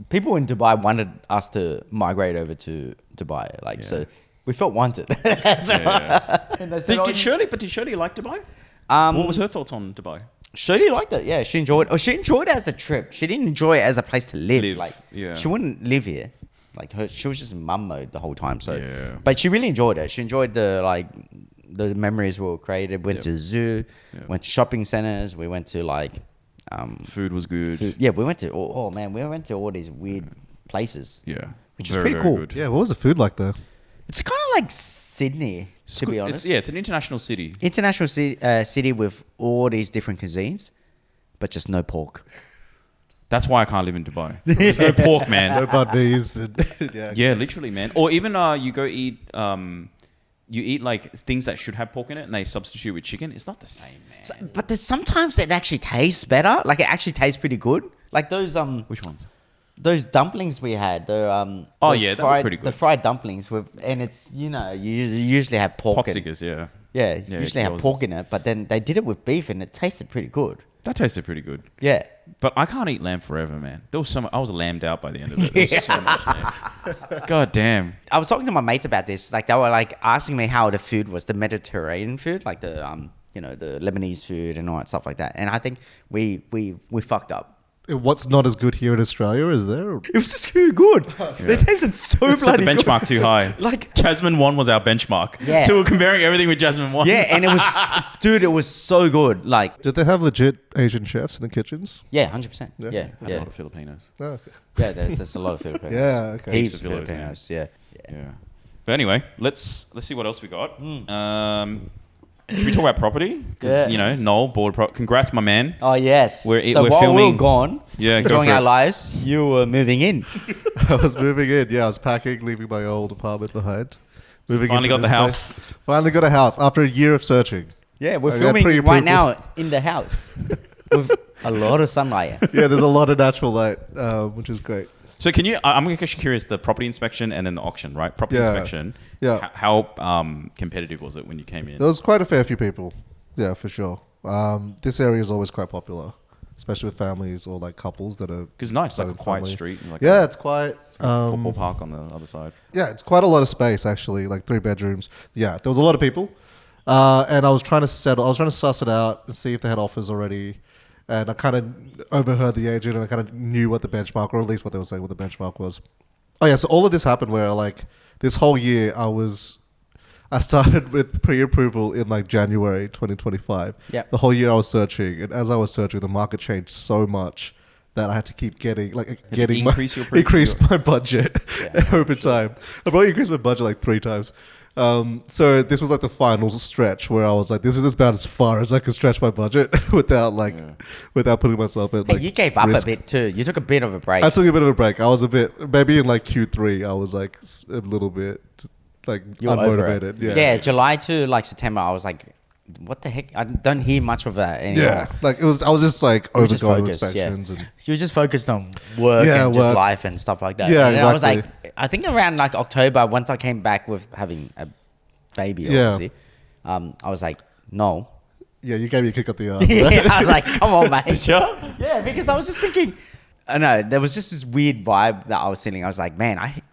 Speaker 3: people in Dubai wanted us to migrate over to Dubai. Like, so we felt wanted.
Speaker 1: Yeah.
Speaker 3: And they said,
Speaker 1: Did Shirley like Dubai? What was her thoughts on Dubai?
Speaker 3: Shirley liked it. Yeah, she enjoyed it. Oh, she enjoyed it as a trip. She didn't enjoy it as a place to live. Like,
Speaker 1: yeah.
Speaker 3: she wouldn't live here. Like, she was just in mum mode the whole time. So,
Speaker 1: Yeah.
Speaker 3: but she really enjoyed it. She enjoyed the memories were created. Went to the zoo, went to shopping centers. We went to like,
Speaker 1: Food was good.
Speaker 3: yeah, we went to. Oh man, we went to all these weird places.
Speaker 1: Yeah.
Speaker 3: Which is pretty cool.
Speaker 1: good.
Speaker 4: Yeah, what was the food like there?
Speaker 3: It's kind of like Sydney, to be honest.
Speaker 1: It's an international city.
Speaker 3: International city with all these different cuisines, but just no pork.
Speaker 1: That's why I can't live in Dubai. There's no pork, man.
Speaker 4: No bud bees. Yeah.
Speaker 1: Yeah, literally, man. Or even you go eat, you eat like things that should have pork in it, and they substitute with chicken. It's not the same, man.
Speaker 3: But sometimes it actually tastes better. Like it actually tastes pretty good. Like those
Speaker 1: Which ones?
Speaker 3: those dumplings we had. The
Speaker 1: Oh,
Speaker 3: the
Speaker 1: yeah, they were
Speaker 3: fried,
Speaker 1: pretty good.
Speaker 3: The fried dumplings with, and it's you usually have pork.
Speaker 1: Pot
Speaker 3: in-
Speaker 1: stickers, yeah.
Speaker 3: Yeah,
Speaker 1: Yeah,
Speaker 3: usually have
Speaker 1: yours
Speaker 3: pork
Speaker 1: is-
Speaker 3: in it, but then they did it with beef, and it tasted pretty good.
Speaker 1: That tasted pretty good.
Speaker 3: Yeah.
Speaker 1: But I can't eat lamb forever, man. There was I was lambed out by the end of it. There was so much lamb. God damn.
Speaker 3: I was talking to my mates about this. Like, they were like asking me how the food was, the Mediterranean food, like the the Lebanese food and all that stuff like that. And I think we fucked up.
Speaker 4: What's not as good here in Australia is there?
Speaker 3: It was just too good. It tasted so
Speaker 1: Set
Speaker 3: bloody
Speaker 1: the benchmark
Speaker 3: good.
Speaker 1: too high.
Speaker 3: Like
Speaker 1: Jasmine 1 was our benchmark.
Speaker 3: Yeah.
Speaker 1: So we're comparing everything with Jasmine 1.
Speaker 3: Yeah, and it was, dude, it was so good. Like,
Speaker 4: Did they have legit Asian chefs in the kitchens?
Speaker 3: yeah, 100%. Yeah,
Speaker 1: A
Speaker 3: yeah.
Speaker 1: lot of Filipinos.
Speaker 4: Oh, okay.
Speaker 3: Yeah, there's a lot of Filipinos.
Speaker 4: Yeah, okay.
Speaker 3: Heaps of
Speaker 1: Heaps of
Speaker 3: Filipinos, yeah.
Speaker 1: Yeah. But anyway, let's see what else we got. Should we talk about property? Because, Noel, congrats, my man.
Speaker 3: Oh, yes.
Speaker 1: We're
Speaker 3: while
Speaker 1: filming-
Speaker 3: we were gone,
Speaker 1: Yeah, go
Speaker 3: enjoying
Speaker 1: for
Speaker 3: our
Speaker 1: it.
Speaker 3: lives, you were moving in.
Speaker 4: I was moving in. Yeah, I was packing, leaving my old apartment behind. Moving
Speaker 1: finally
Speaker 4: into
Speaker 1: got the
Speaker 4: this
Speaker 1: house.
Speaker 4: place. Finally got a house after a year of searching.
Speaker 3: Yeah, we're
Speaker 4: I got
Speaker 3: filming
Speaker 4: pre-approval.
Speaker 3: right now in the house with a lot of sunlight.
Speaker 4: Yeah, there's a lot of natural light, which is great.
Speaker 1: So can you, I'm actually curious, the property inspection and then the auction, right? Property
Speaker 4: Yeah.
Speaker 1: inspection.
Speaker 4: Yeah.
Speaker 1: How competitive was it when you came in?
Speaker 4: There was quite a fair few people. Yeah, for sure. This area is always quite popular, especially with families or like couples that are.
Speaker 1: Because it's nice, like a
Speaker 4: starting
Speaker 1: quiet
Speaker 4: family.
Speaker 1: street. And like
Speaker 4: Yeah, it's quiet.
Speaker 1: a football park on the other side.
Speaker 4: Yeah, it's quite a lot of space actually, like 3 bedrooms. Yeah, there was a lot of people, and I was trying to suss it out and see if they had offers already. And I kind of overheard the agent, and I kind of knew what the benchmark, or at least what they were saying, what the benchmark was. Oh yeah, so all of this happened where like this whole year I started with pre-approval in like January 2025.
Speaker 3: Yeah.
Speaker 4: The whole year I was searching, and as I was searching, the market changed so much that I had to keep
Speaker 1: increase your
Speaker 4: increase my budget over time. I probably increased my budget like 3 times. So this was like the final stretch where I was like, this is about as far as I can stretch my budget without putting myself at like
Speaker 3: Hey, you gave up
Speaker 4: risk.
Speaker 3: a bit too. You took a bit of a break.
Speaker 4: I took a bit of a break. I was maybe in like Q3, I was like a little bit like
Speaker 3: You were over
Speaker 4: unmotivated.
Speaker 3: it.
Speaker 4: Yeah.
Speaker 3: July to like September, I was like, what the heck? I don't hear much of that anymore.
Speaker 4: Yeah, like I was just like
Speaker 3: You were just
Speaker 4: overgoing
Speaker 3: focused,
Speaker 4: inspections and
Speaker 3: You were just focused on work and just
Speaker 4: work.
Speaker 3: life and stuff like that.
Speaker 4: Yeah,
Speaker 3: and I was
Speaker 4: exactly.
Speaker 3: like, I think around like October, once I came back with having a baby, obviously, I was like, no.
Speaker 4: yeah, you gave me a kick up the ass.
Speaker 3: Yeah, I was like, come on, mate.
Speaker 1: Did you?
Speaker 3: Yeah, because I was just thinking, I know there was just this weird vibe that I was feeling. I was like, man, I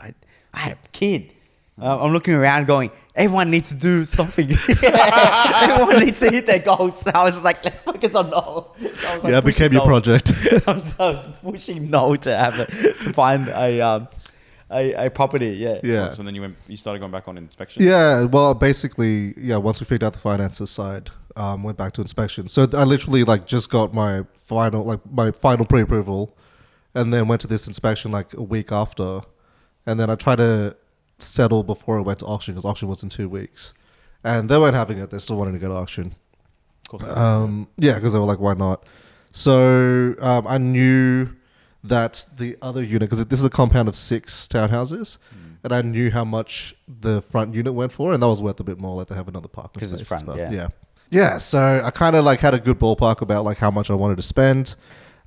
Speaker 3: had a kid. I'm looking around going, everyone needs to do something. Everyone needs to hit their goals. So I was just like, let's focus on Noel. So I was like,
Speaker 4: Yeah, it became your
Speaker 3: Noel.
Speaker 4: project.
Speaker 3: I was pushing Noel to find a property. Yeah.
Speaker 4: Yeah.
Speaker 1: So then you started going back on inspection?
Speaker 4: Yeah, well, basically, once we figured out the finances side, went back to inspection. So I literally like just got my final pre-approval, and then went to this inspection like a week after, and then I tried to settle before it went to auction because auction was in 2 weeks, and they weren't having it. They still wanted to go to auction.
Speaker 1: Of course.
Speaker 4: Yeah, because they were like, why not? So I knew that the other unit, because this is a compound of 6 townhouses, and I knew how much the front unit went for, and that was worth a bit more. Like they have another parking space.
Speaker 3: 'Cause it's front,
Speaker 4: as well.
Speaker 3: yeah.
Speaker 4: Yeah, so I kind of like had a good ballpark about like how much I wanted to spend,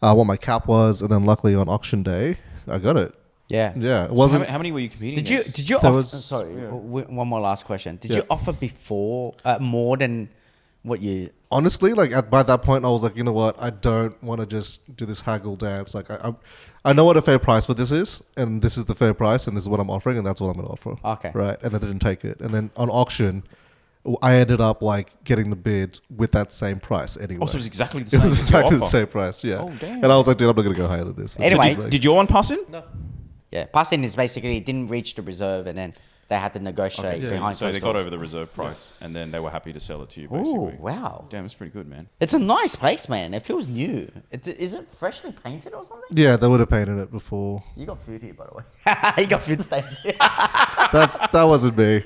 Speaker 4: what my cap was, and then luckily on auction day, I got it.
Speaker 3: Yeah.
Speaker 4: Yeah, it
Speaker 1: So
Speaker 4: wasn't.
Speaker 1: how many were you competing
Speaker 3: Did you
Speaker 1: against?
Speaker 3: did you
Speaker 4: There
Speaker 3: offer?
Speaker 4: was-
Speaker 3: Sorry, one more last question. Did
Speaker 4: Yeah.
Speaker 3: you offer before more than what you?
Speaker 4: Honestly, like by that point, I was like, you know what? I don't want to just do this haggle dance. Like I know what a fair price for this is, and this is the fair price, and this is what I'm offering, and that's what I'm going to offer.
Speaker 3: Okay.
Speaker 4: Right, and then they didn't take it, and then on auction, I ended up like getting the bid with that same price anyway.
Speaker 1: Also, it was exactly the
Speaker 4: It
Speaker 1: same.
Speaker 4: was
Speaker 1: as your
Speaker 4: exactly the
Speaker 1: offer.
Speaker 4: same price, yeah.
Speaker 1: Oh, damn.
Speaker 4: And I was like, dude, I'm not going to go higher than this.
Speaker 3: Anyway,
Speaker 4: It's like-
Speaker 1: Did your one pass in? No.
Speaker 3: Yeah, passing is basically it didn't reach the reserve, and then they had to negotiate behind.
Speaker 1: So they
Speaker 3: closed
Speaker 1: got
Speaker 3: doors.
Speaker 1: over the reserve price, and then they were happy to sell it to you,
Speaker 3: Ooh,
Speaker 1: basically.
Speaker 3: wow!
Speaker 1: Damn, it's pretty good, man.
Speaker 3: It's a nice place, man. It feels new. Is it freshly painted or something?
Speaker 4: yeah, they would have painted it before.
Speaker 3: You got food here, by the way. You got food stains.
Speaker 4: That wasn't me.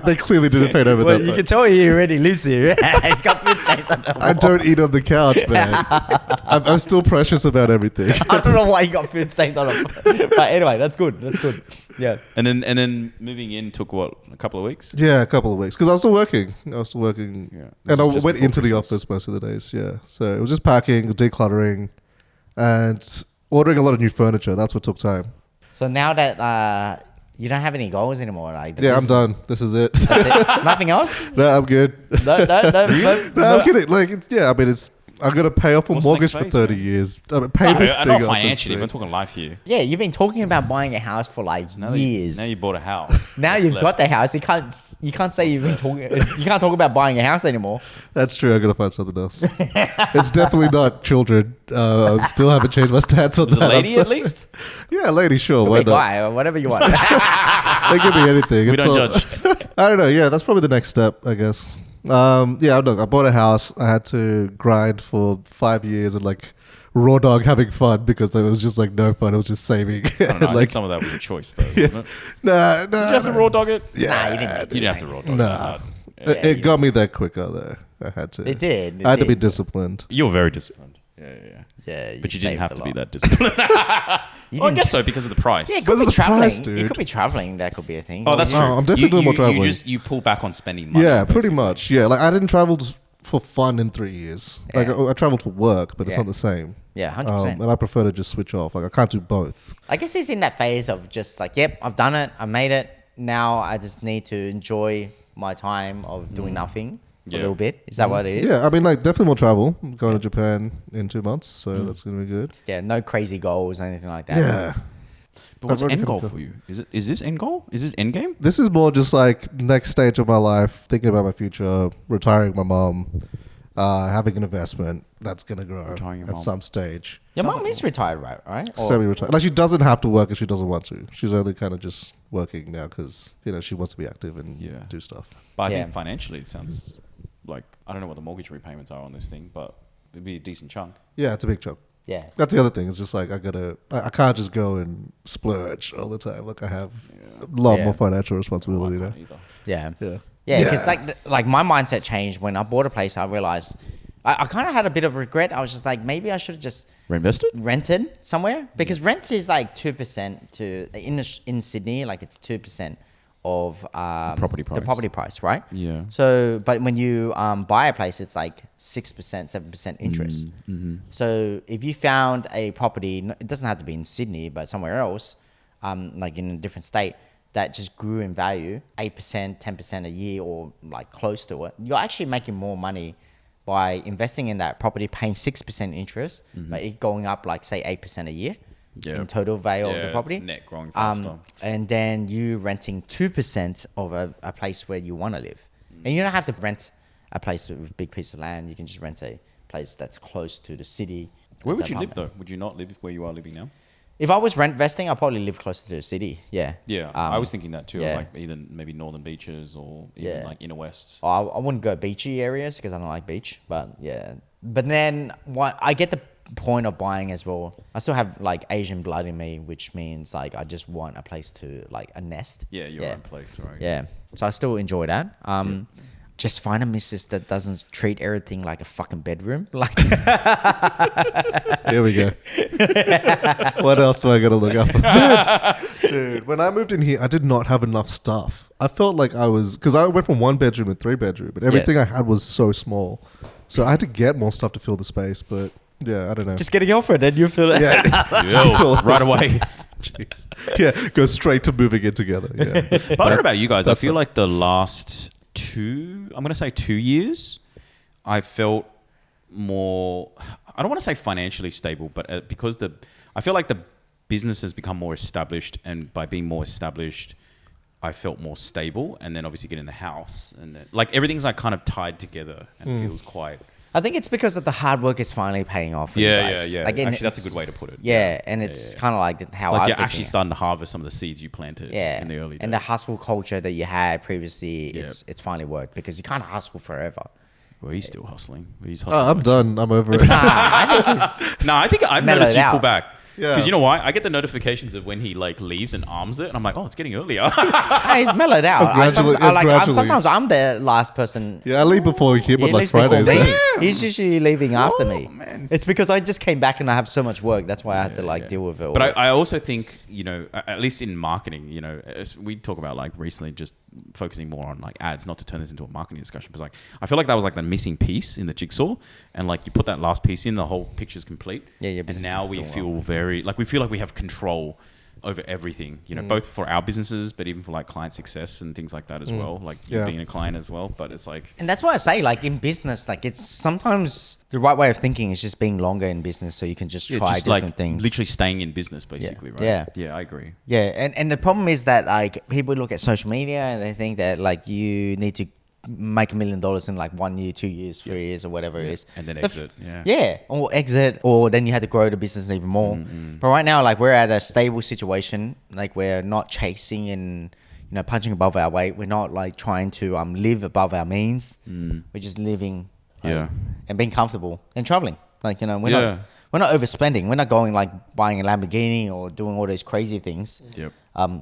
Speaker 4: they clearly didn't paint over
Speaker 3: Well,
Speaker 4: that.
Speaker 3: you
Speaker 4: part.
Speaker 3: can tell he already lives here. He's got food stains on the wall.
Speaker 4: I don't eat on the couch, man. I'm still precious about everything.
Speaker 3: I don't know why you got food stains on it. But anyway, that's good. That's good. Yeah.
Speaker 1: And then moving in took what, a couple of weeks?
Speaker 4: Yeah, a couple of weeks because I was still working.
Speaker 1: Yeah.
Speaker 4: And I
Speaker 1: This is just
Speaker 4: went
Speaker 1: before
Speaker 4: into the
Speaker 1: Christmas.
Speaker 4: office most of the days. Yeah, so it was just packing, decluttering, and ordering a lot of new furniture. That's what took time.
Speaker 3: So now that You don't have any goals anymore, like.
Speaker 4: Yeah, I'm done. This is it.
Speaker 3: That's it. Nothing else?
Speaker 4: No, I'm good.
Speaker 3: No.
Speaker 4: No, I'm kidding. Like, I'm gonna pay off a
Speaker 1: What's the
Speaker 4: mortgage
Speaker 1: next
Speaker 4: for
Speaker 1: phase,
Speaker 4: 30
Speaker 1: man?
Speaker 4: years. Pay this thing
Speaker 1: Not
Speaker 4: off
Speaker 1: financially,
Speaker 4: this
Speaker 1: we're
Speaker 4: thing.
Speaker 1: talking life here.
Speaker 3: Yeah, you've been talking about buying a house for like years.
Speaker 1: Now you bought a house.
Speaker 3: Now
Speaker 1: What's
Speaker 3: you've
Speaker 1: left?
Speaker 3: got the house. You can't say you've been talking. You can't talk about buying a house anymore.
Speaker 4: That's true. I'm gonna find something else. It's definitely not children. I still haven't changed my stance on
Speaker 1: Is it
Speaker 4: that.
Speaker 1: a lady
Speaker 4: I'm
Speaker 1: at
Speaker 4: sorry.
Speaker 1: least?
Speaker 4: Yeah, lady. Sure.
Speaker 3: Could
Speaker 4: Why
Speaker 3: be
Speaker 4: not?
Speaker 3: guy or whatever you want.
Speaker 4: They give me anything.
Speaker 1: We
Speaker 4: It's
Speaker 1: don't
Speaker 4: all-
Speaker 1: judge.
Speaker 4: I don't know. Yeah, that's probably the next step, I guess. Look, I bought a house. I had to grind for 5 years and like raw dog having fun because it was just like no fun. It was just saving.
Speaker 1: I don't know. I
Speaker 4: like,
Speaker 1: think some of that was a choice, though. Wasn't it?
Speaker 4: nah.
Speaker 1: Did you have to raw dog it?
Speaker 3: Nah, you didn't.
Speaker 1: You didn't have to raw dog
Speaker 4: Nah.
Speaker 1: it.
Speaker 4: It got me there quicker though. I had to.
Speaker 3: It did.
Speaker 4: I had to be disciplined.
Speaker 1: You were very disciplined. Yeah.
Speaker 3: Yeah,
Speaker 1: But you didn't
Speaker 3: saved
Speaker 1: have
Speaker 3: a
Speaker 1: to be
Speaker 3: lot.
Speaker 1: that disciplined.
Speaker 3: You
Speaker 1: Well, I
Speaker 3: didn't-
Speaker 1: guess so because of the price.
Speaker 3: Yeah, it
Speaker 4: Because
Speaker 3: could
Speaker 4: of
Speaker 3: be
Speaker 4: the price,
Speaker 3: traveling.
Speaker 4: dude.
Speaker 3: It could be traveling. That could be a thing.
Speaker 1: Oh, that's true.
Speaker 4: I'm definitely doing more traveling.
Speaker 1: You pull back on spending money.
Speaker 4: Yeah, pretty
Speaker 1: basically.
Speaker 4: much. Yeah, like I didn't travel for fun in 3 years. Like
Speaker 3: Yeah.
Speaker 4: I traveled for work, but it's
Speaker 3: Yeah.
Speaker 4: not the same.
Speaker 3: Yeah, 100%.
Speaker 4: And I prefer to just switch off. Like I can't do both.
Speaker 3: I guess he's in that phase of just like, yep, I've done it. I made it. Now I just need to enjoy my time of doing nothing a
Speaker 1: Yeah.
Speaker 3: little bit. Is that what it is?
Speaker 4: Yeah, I mean, like definitely more travel. I'm going to Japan in 2 months, so that's gonna be good.
Speaker 3: Yeah, no crazy goals or anything like that.
Speaker 4: Yeah.
Speaker 1: But what's
Speaker 4: I've already
Speaker 1: end goal
Speaker 4: got-
Speaker 1: for you? Is this end goal? Is this end game?
Speaker 4: This is more just like next stage of my life, thinking about my future, retiring my mom, having an investment that's gonna grow
Speaker 1: Retiring your
Speaker 4: at
Speaker 1: mom.
Speaker 4: some stage.
Speaker 3: Your mom is retired, right? Or-
Speaker 4: Semi-retired. Like she doesn't have to work if she doesn't want to. She's only kind of just working now because she wants to be active and
Speaker 1: Yeah.
Speaker 4: do stuff.
Speaker 1: But I
Speaker 3: Yeah.
Speaker 1: think financially it sounds like, I don't know what the mortgage repayments are on this thing, but it'd be a decent chunk.
Speaker 4: Yeah, it's a big chunk.
Speaker 3: Yeah.
Speaker 4: That's the other thing. It's just like I can't just go and splurge all the time. Like I have a lot
Speaker 3: Yeah.
Speaker 4: more financial
Speaker 1: I
Speaker 4: responsibility
Speaker 1: can't
Speaker 4: now.
Speaker 1: either.
Speaker 3: Yeah.
Speaker 4: Yeah.
Speaker 3: Yeah, because like my mindset changed when I bought a place. I realized I kind of had a bit of regret. I was just like, maybe I should have just
Speaker 1: Reinvested?
Speaker 3: rented somewhere because rent is like 2% in Sydney, like it's 2% of
Speaker 1: property price.
Speaker 3: The property price, right?
Speaker 1: Yeah.
Speaker 3: So, but when you buy a place, it's like 6%, 7% interest. So if you found a property, it doesn't have to be in Sydney, but somewhere else, like in a different state, that just grew in value, 8%, 10% a year, or like close to it, you're actually making more money by investing in that property, paying 6% interest, but it going up like say 8% a year in total value of the
Speaker 1: it's
Speaker 3: property.
Speaker 1: net growing faster.
Speaker 3: And then you renting 2% of a place where you want to live. And you don't have to rent a place with a big piece of land. You can just rent a place that's close to the city.
Speaker 1: Where
Speaker 3: It's
Speaker 1: would you live
Speaker 3: apartment.
Speaker 1: though? Would you not live where you are living now?
Speaker 3: If I was rent vesting, I'd probably live closer to the city. Yeah.
Speaker 1: Yeah, I was thinking that too. I
Speaker 3: yeah.
Speaker 1: was like either maybe northern beaches or even
Speaker 3: Yeah.
Speaker 1: like inner west.
Speaker 3: I wouldn't go beachy areas because I don't like beach. But yeah. But then I get the point of buying as well. I still have like Asian blood in me, which means like I just want a place to like a nest.
Speaker 1: Yeah, your own place, right?
Speaker 3: Yeah. So I still enjoy that. Just find a missus that doesn't treat everything like a fucking bedroom. Like
Speaker 4: Here we go. What else do I gotta look up for? Dude, when I moved in here, I did not have enough stuff. I felt like because I went from 1 bedroom to 3 bedroom, and everything I had was so small. So I had to get more stuff to fill the space, but yeah, I don't know.
Speaker 3: just get a girlfriend and you feel it.
Speaker 4: yeah.
Speaker 1: Yo, right away.
Speaker 4: Jeez. Yeah, go straight to moving in together. Yeah.
Speaker 1: But I don't know about you guys. I
Speaker 4: that's
Speaker 1: feel
Speaker 4: a-
Speaker 1: like the last I'm going to say 2 years, I felt more, I don't want to say financially stable, but because I feel like the business has become more established, and by being more established, I felt more stable. And then obviously getting the house, and then like everything's like kind of tied together and feels quite.
Speaker 3: I think it's because of the hard work is finally paying off. For you guys.
Speaker 1: Yeah.
Speaker 3: Like,
Speaker 1: Actually, that's a
Speaker 3: it's-
Speaker 1: good way to put it.
Speaker 3: Yeah, and it's kind of like how
Speaker 1: Like
Speaker 3: I'm
Speaker 1: you're
Speaker 3: thinking
Speaker 1: actually
Speaker 3: it.
Speaker 1: starting to harvest some of the seeds you planted in the early days.
Speaker 3: And the hustle culture that you had previously, it's finally worked because you can't hustle forever.
Speaker 1: Well, he's still hustling. He's
Speaker 4: Oh,
Speaker 1: hustling.
Speaker 4: I'm done. I'm over it.
Speaker 3: I think he's
Speaker 1: No, I think I've
Speaker 3: mellowed
Speaker 1: noticed you
Speaker 3: out.
Speaker 1: pull back.
Speaker 4: Yeah.
Speaker 1: Because you know why? I get the notifications of when he like leaves and arms it, and I'm like, oh, it's getting earlier.
Speaker 3: he's mellowed out.
Speaker 4: gradually.
Speaker 3: Sometimes I'm the last person.
Speaker 4: Yeah, I leave before him
Speaker 3: He
Speaker 4: on like
Speaker 3: leaves before
Speaker 4: Fridays.
Speaker 3: me.
Speaker 4: though.
Speaker 3: He's usually leaving after me.
Speaker 1: man.
Speaker 3: It's because I just came back and I have so much work. That's why I had to like deal with it.
Speaker 1: But I also think, at least in marketing, as we talk about like recently just focusing more on like ads, not to turn this into a marketing discussion, but like I feel like that was like the missing piece in the jigsaw, and like you put that last piece in, the whole picture's complete.
Speaker 3: Yeah, your
Speaker 1: and
Speaker 3: business
Speaker 1: now
Speaker 3: is
Speaker 1: we
Speaker 3: doing
Speaker 1: feel we feel like we have control over everything, both for our businesses, but even for like client success and things like that as well. Like you being a client as well. But it's like,
Speaker 3: and that's why I say, like in business, like it's sometimes the right way of thinking is just being longer in business, so you can just try
Speaker 1: just
Speaker 3: different
Speaker 1: like
Speaker 3: things.
Speaker 1: literally staying in business, basically, right?
Speaker 3: Yeah,
Speaker 1: I agree.
Speaker 3: Yeah, and the problem is that like people look at social media and they think that like you need to make $1 million in like 1 year, 2 years, 3 years, or whatever it is,
Speaker 1: and then exit.
Speaker 3: Or exit, or then you had to grow the business even more. But right now, like we're at a stable situation. Like we're not chasing and punching above our weight. We're not like trying to live above our means. We're just living, and being comfortable and traveling. Like we're not overspending. We're not going like buying a Lamborghini or doing all those crazy things.
Speaker 1: Yep.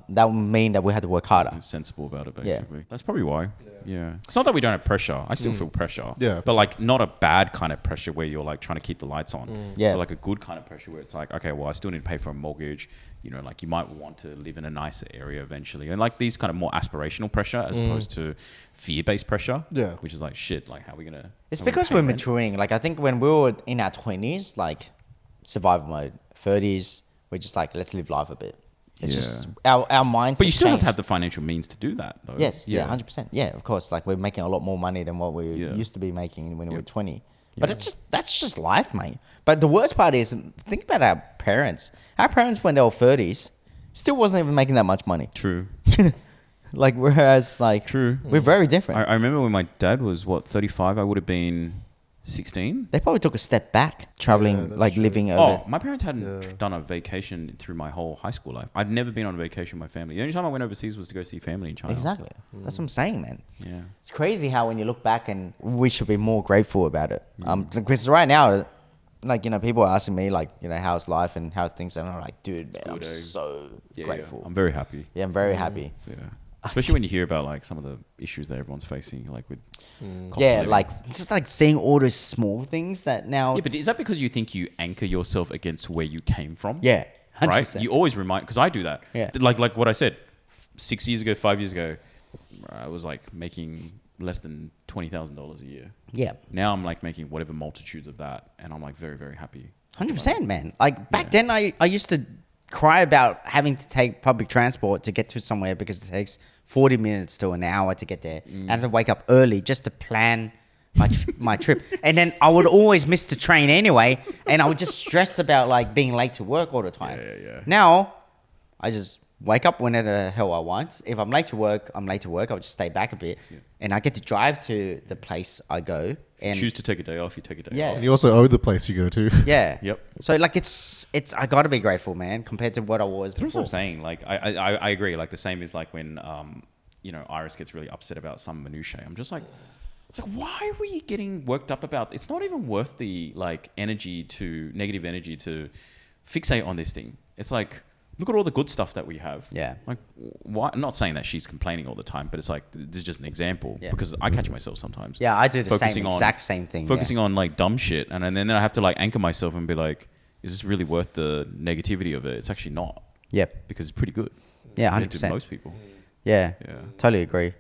Speaker 3: That would mean that we had to work harder.
Speaker 1: Sensible about it, basically. That's probably why. Yeah. It's not that we don't have pressure. I still feel pressure.
Speaker 4: Yeah.
Speaker 1: But like not a bad kind of pressure where you're like trying to keep the lights on.
Speaker 3: Yeah.
Speaker 1: But like a good kind of pressure where it's like, okay, well, I still need to pay for a mortgage. Like you might want to live in a nicer area eventually. And like these kind of more aspirational pressure as opposed to fear-based pressure. Yeah. Which is like, shit, like how are we going to...
Speaker 3: It's because we're maturing. Like I think when we were in our 20s, like survival mode, 30s, we're just like, let's live life a bit. It's just our mindset.
Speaker 1: But you still have the financial means to do that, though.
Speaker 3: Yes, 100%. Yeah, of course. Like we're making a lot more money than what we used to be making when we were 20. But that's just life, mate. But the worst part is, think about our parents. Our parents, when they were 30s, still wasn't even making that much money.
Speaker 1: True.
Speaker 3: Like whereas, like,
Speaker 1: true,
Speaker 3: we're very different.
Speaker 1: I remember when my dad was 35. I would have been 16.
Speaker 3: They probably took a step back, traveling, living over.
Speaker 1: My parents hadn't done a vacation through my whole high school life. I'd never been on a vacation with my family. The only time I went overseas was to go see family in China.
Speaker 3: Exactly. That's what I'm saying, man.
Speaker 1: Yeah.
Speaker 3: It's crazy how when you look back, and we should be more grateful about it. Because right now, like, people are asking me, like, how's life and how's things? And I'm like, dude, man, I'm so grateful.
Speaker 1: I'm very happy.
Speaker 3: Yeah, I'm very happy.
Speaker 1: Yeah. Especially when you hear about like some of the issues that everyone's facing, like with cost of living.
Speaker 3: like just like seeing all those small things that now.
Speaker 1: Yeah, but is that because you think you anchor yourself against where you came from?
Speaker 3: Yeah, 100%.
Speaker 1: Right. You always remind, because I do that.
Speaker 3: Yeah.
Speaker 1: Like what I said, 6 years ago, 5 years ago, I was like making less than $20,000 a year.
Speaker 3: Yeah.
Speaker 1: Now I'm like making whatever multitudes of that, and I'm like very, very happy.
Speaker 3: 100%, man. Like back then, I used to cry about having to take public transport to get to somewhere because it takes 40 minutes to an hour to get there. And I have to wake up early just to plan my trip. And then I would always miss the train anyway. And I would just stress about like being late to work all the time.
Speaker 1: Yeah.
Speaker 3: Now, I just wake up whenever the hell I want. If I'm late to work, I'm late to work. I'll just stay back a bit. Yeah. And I get to drive to the place I go. And
Speaker 1: choose to take a day off, you take a day off.
Speaker 4: And you also own the place you go to.
Speaker 3: Yeah.
Speaker 1: Yep.
Speaker 3: So like it's I gotta be grateful, man, compared to what I was before.
Speaker 1: That's what I'm saying. Like I agree. Like the same is like when Iris gets really upset about some minutiae. I'm just like, it's like, why were you getting worked up about? It's not even worth the like negative energy to fixate on this thing. It's like, look at all the good stuff that we have.
Speaker 3: Yeah.
Speaker 1: Like, why? I'm not saying that she's complaining all the time, but it's like, this is just an example. Yeah. Because I catch myself sometimes.
Speaker 3: Yeah, I do the exact same thing.
Speaker 1: Focusing on like dumb shit. And then I have to like anchor myself and be like, is this really worth the negativity of it? It's actually not.
Speaker 3: Yep.
Speaker 1: Because it's pretty good.
Speaker 3: Yeah, 100%.
Speaker 1: To most people.
Speaker 3: Yeah. Totally agree.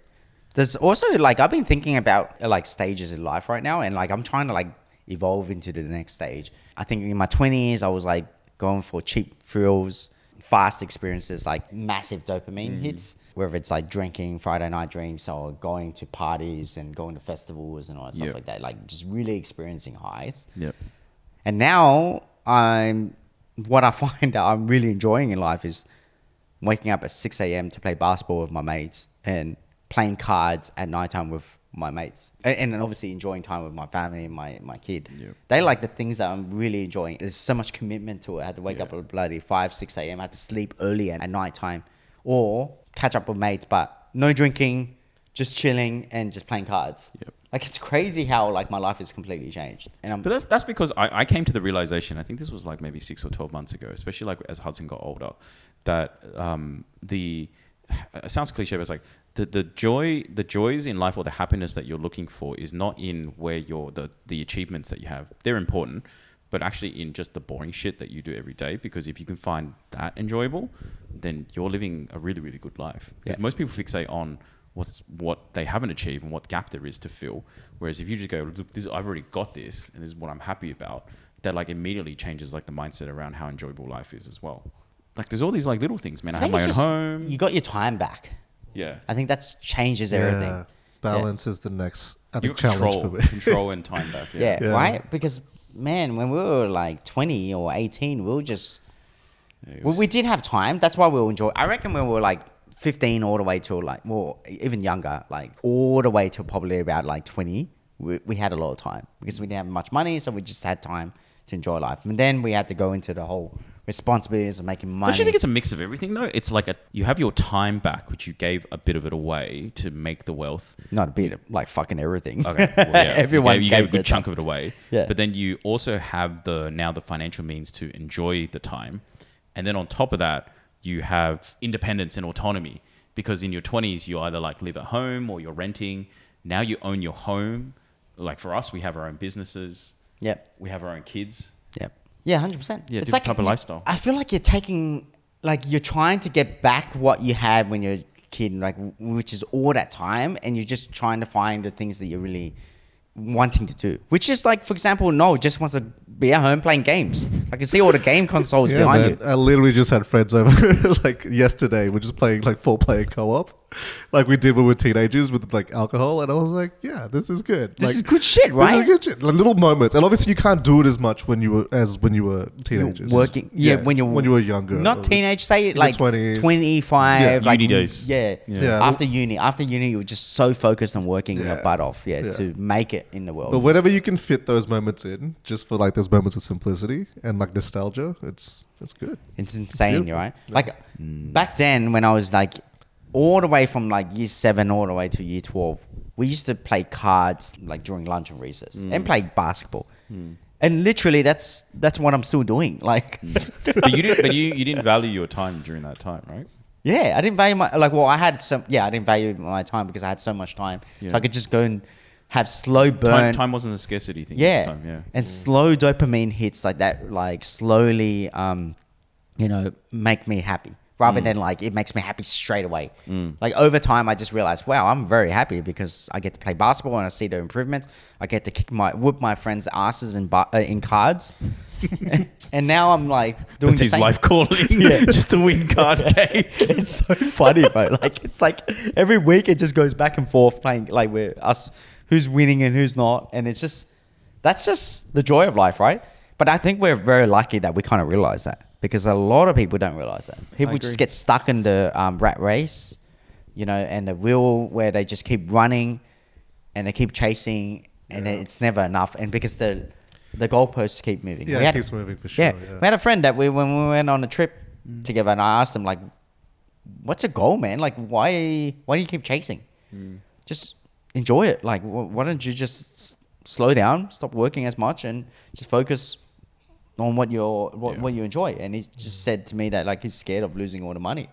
Speaker 3: There's also like, I've been thinking about like stages in life right now. And like, I'm trying to like evolve into the next stage. I think in my 20s, I was like going for cheap thrills, fast experiences, like massive dopamine hits, whether it's like drinking Friday night drinks or going to parties and going to festivals and all that stuff like that, like just really experiencing highs.
Speaker 1: Yep.
Speaker 3: And now what I find that I'm really enjoying in life is waking up at 6 a.m. to play basketball with my mates and playing cards at nighttime with my mates, and then obviously enjoying time with my family and my kid. Yep. They like the things that I'm really enjoying. There's so much commitment to it. I had to wake up at bloody 5, 6 a.m. I had to sleep early at nighttime or catch up with mates, but no drinking, just chilling and just playing cards. Yep. Like, it's crazy how like my life has completely changed.
Speaker 1: But that's because I came to the realization, I think this was like maybe 6 or 12 months ago, especially like as Hudson got older, that it sounds cliche, but it's like the joys in life or the happiness that you're looking for is not in where the achievements that you have. They're important, but actually in just the boring shit that you do every day. Because if you can find that enjoyable, then you're living a really, really good life. Because most people fixate on what they haven't achieved and what gap there is to fill. Whereas if you just go, look, I've already got this, and this is what I'm happy about, that like immediately changes like the mindset around how enjoyable life is as well. Like there's all these like little things, man. I have
Speaker 3: think
Speaker 1: my
Speaker 3: it's
Speaker 1: own
Speaker 3: just,
Speaker 1: home.
Speaker 3: you got your time back.
Speaker 1: Yeah.
Speaker 3: I think that changes everything.
Speaker 4: Balance is the next
Speaker 1: You got
Speaker 4: challenge
Speaker 1: control,
Speaker 4: for me.
Speaker 1: control and time back.
Speaker 3: Yeah,
Speaker 4: Yeah.
Speaker 3: right? Because, man, when we were like 20 or 18, we were just... we did have time. That's why we were enjoying. I reckon when we were like 15 all the way to like, well, even younger, like all the way to probably about like 20, we had a lot of time because we didn't have much money, so we just had time to enjoy life. And then we had to go into the whole responsibilities of making money.
Speaker 1: Don't you think it's a mix of everything though? It's like you have your time back, which you gave a bit of it away to make the wealth.
Speaker 3: Not a bit, like fucking everything.
Speaker 1: Okay, well, yeah.
Speaker 3: Everyone
Speaker 1: you gave a
Speaker 3: their
Speaker 1: good chunk
Speaker 3: time.
Speaker 1: of it away.
Speaker 3: Yeah.
Speaker 1: But then you also have the financial means to enjoy the time, and then on top of that, you have independence and autonomy because in your 20s you either like live at home or you're renting. Now you own your home. Like for us, we have our own businesses.
Speaker 3: Yep.
Speaker 1: We have our own kids.
Speaker 3: Yep. Yeah, 100%.
Speaker 1: Yeah,
Speaker 3: it's
Speaker 1: different type of lifestyle.
Speaker 3: I feel like you're taking, like you're trying to get back what you had when you're a kid, like which is all that time, and you're just trying to find the things that you're really wanting to do. Which is like, for example, Noel just wants to be at home playing games. I can see all the game consoles behind
Speaker 4: man.
Speaker 3: you.
Speaker 4: I literally just had friends over like yesterday. We're just playing like 4-player co-op, like we did when we were teenagers with like alcohol, and I was like, yeah, this is good.
Speaker 3: This
Speaker 4: like,
Speaker 3: is good shit, right?
Speaker 4: This is good shit. Like, little moments, and obviously you can't do it as much when you were teenagers.
Speaker 3: Working, when you
Speaker 4: were younger,
Speaker 3: not teenage, say
Speaker 4: your
Speaker 3: like
Speaker 4: 20s.
Speaker 3: 25,
Speaker 4: Yeah.
Speaker 3: like
Speaker 1: Uni days.
Speaker 3: Yeah.
Speaker 4: Yeah.
Speaker 3: After uni, you were just so focused on working your butt off, to make it in the world.
Speaker 4: But whenever you can fit those moments in, just for like those moments of simplicity and like nostalgia, it's good.
Speaker 3: It's insane,
Speaker 4: beautiful.
Speaker 3: right? Like back then, when I was like all the way from like year 7 all the way to year 12, we used to play cards like during lunch and recess and play basketball. And literally, that's what I'm still doing. Like,
Speaker 1: But you didn't value your time during that time, right?
Speaker 3: yeah, I didn't value my I didn't value my time because I had so much time,
Speaker 1: Yeah.
Speaker 3: so I could just go and have slow burn.
Speaker 1: Time wasn't a scarcity thing.
Speaker 3: Yeah.
Speaker 1: At the time, yeah.
Speaker 3: And slow dopamine hits like that, like slowly, make me happy rather than like it makes me happy straight away. Like over time, I just realized, wow, I'm very happy because I get to play basketball and I see the improvements. I get to whoop my friends' asses in cards. And now I'm like doing
Speaker 1: That's
Speaker 3: the
Speaker 1: his
Speaker 3: same.
Speaker 1: life calling. Just to win card games.
Speaker 3: It's so funny, bro. Like it's like every week it just goes back and forth playing like we're us who's winning and who's not, and it's just that's just the joy of life, right? But I think we're very lucky that we kind of realize that because a lot of people don't realize that. People just get stuck in the rat race, and the wheel where they just keep running and they keep chasing, and it's never enough. And because the goalposts keep moving.
Speaker 4: Yeah, it keeps moving for sure.
Speaker 3: Yeah, we had a friend that when we went on a trip together, and I asked him like, "What's a goal, man? Like, why do you keep chasing? Just enjoy it. Like, why don't you just slow down, stop working as much, and just focus on what you enjoy?" And he just said to me that like he's scared of losing all the money.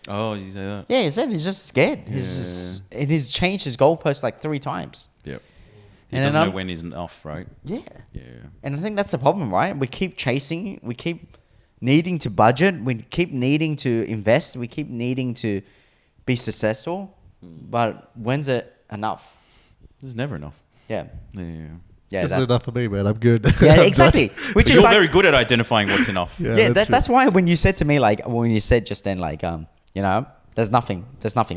Speaker 1: Oh, you say that?
Speaker 3: Yeah, he said he's just scared. He's changed his goalpost like 3 times.
Speaker 1: Yep. He
Speaker 3: And
Speaker 1: doesn't
Speaker 3: then
Speaker 1: know when is enough, right?
Speaker 3: Yeah.
Speaker 1: Yeah.
Speaker 3: And I think that's the problem, right? We keep chasing, we keep needing to budget, we keep needing to invest, we keep needing to be successful. But when's it enough?
Speaker 1: There's never enough.
Speaker 3: Yeah.
Speaker 1: Yeah.
Speaker 3: Yeah.
Speaker 4: This is enough for me, man. I'm good.
Speaker 3: Yeah,
Speaker 4: I'm
Speaker 3: exactly.
Speaker 4: done.
Speaker 3: Which is
Speaker 1: You're
Speaker 3: like,
Speaker 1: very good at identifying what's enough.
Speaker 3: yeah,
Speaker 4: true.
Speaker 3: that's why when you said to me, like, when you said just then, like, there's nothing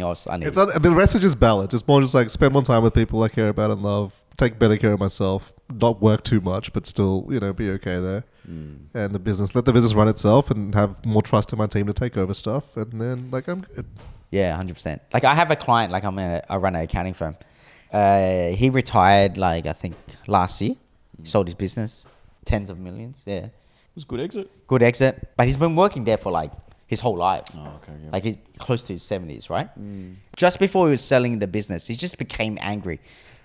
Speaker 3: else I need.
Speaker 4: It's not, the message is balance. It's more just like spend more time with people I care about and love. Take better care of myself. Not work too much, but still, be okay there. And let the business run itself, and have more trust in my team to take over stuff. And then, like, I'm good.
Speaker 3: Yeah, 100%. Like, I have a client, like, I run an accounting firm. He retired, like, I think last year. He sold his business, tens of millions. Yeah.
Speaker 1: It was a good exit.
Speaker 3: Good exit. But he's been working there for, like, his whole life.
Speaker 1: Oh, okay. Yeah.
Speaker 3: Like, he's close to his 70s, right? Just before he was selling the business, he just became angry.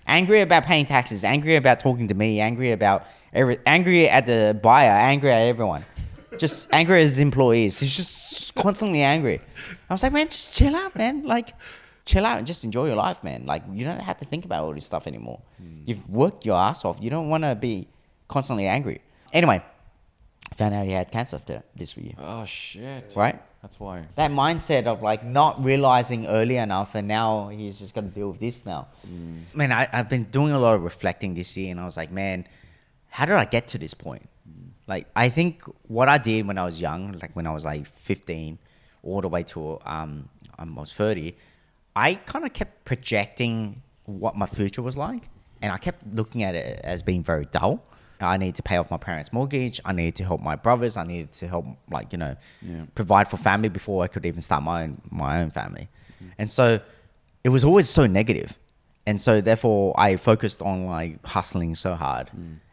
Speaker 3: Angry about paying taxes, angry about talking to me, angry at the buyer, angry at everyone. Just angry at his employees. He's just constantly angry. I was like, man, just chill out, man. Like, chill out and just enjoy your life, man. Like, you don't have to think about all this stuff anymore. You've worked your ass off. You don't want to be constantly angry. Anyway, I found out he had cancer this year.
Speaker 1: Oh, shit.
Speaker 3: Right?
Speaker 1: That's why.
Speaker 3: That mindset of like not realizing early enough, and now he's just got to deal with this now. Man, I've been doing a lot of reflecting this year, and I was like, man, how did I get to this point? Like, I think what I did when I was young, like when I was like 15 all the way to almost 30, I kind of kept projecting what my future was like. And I kept looking at it as being very dull. I need to pay off my parents' mortgage. I needed to help my brothers. I needed to help, like, provide for family before I could even start my own family. And so it was always so negative. And so therefore I focused on like hustling so hard.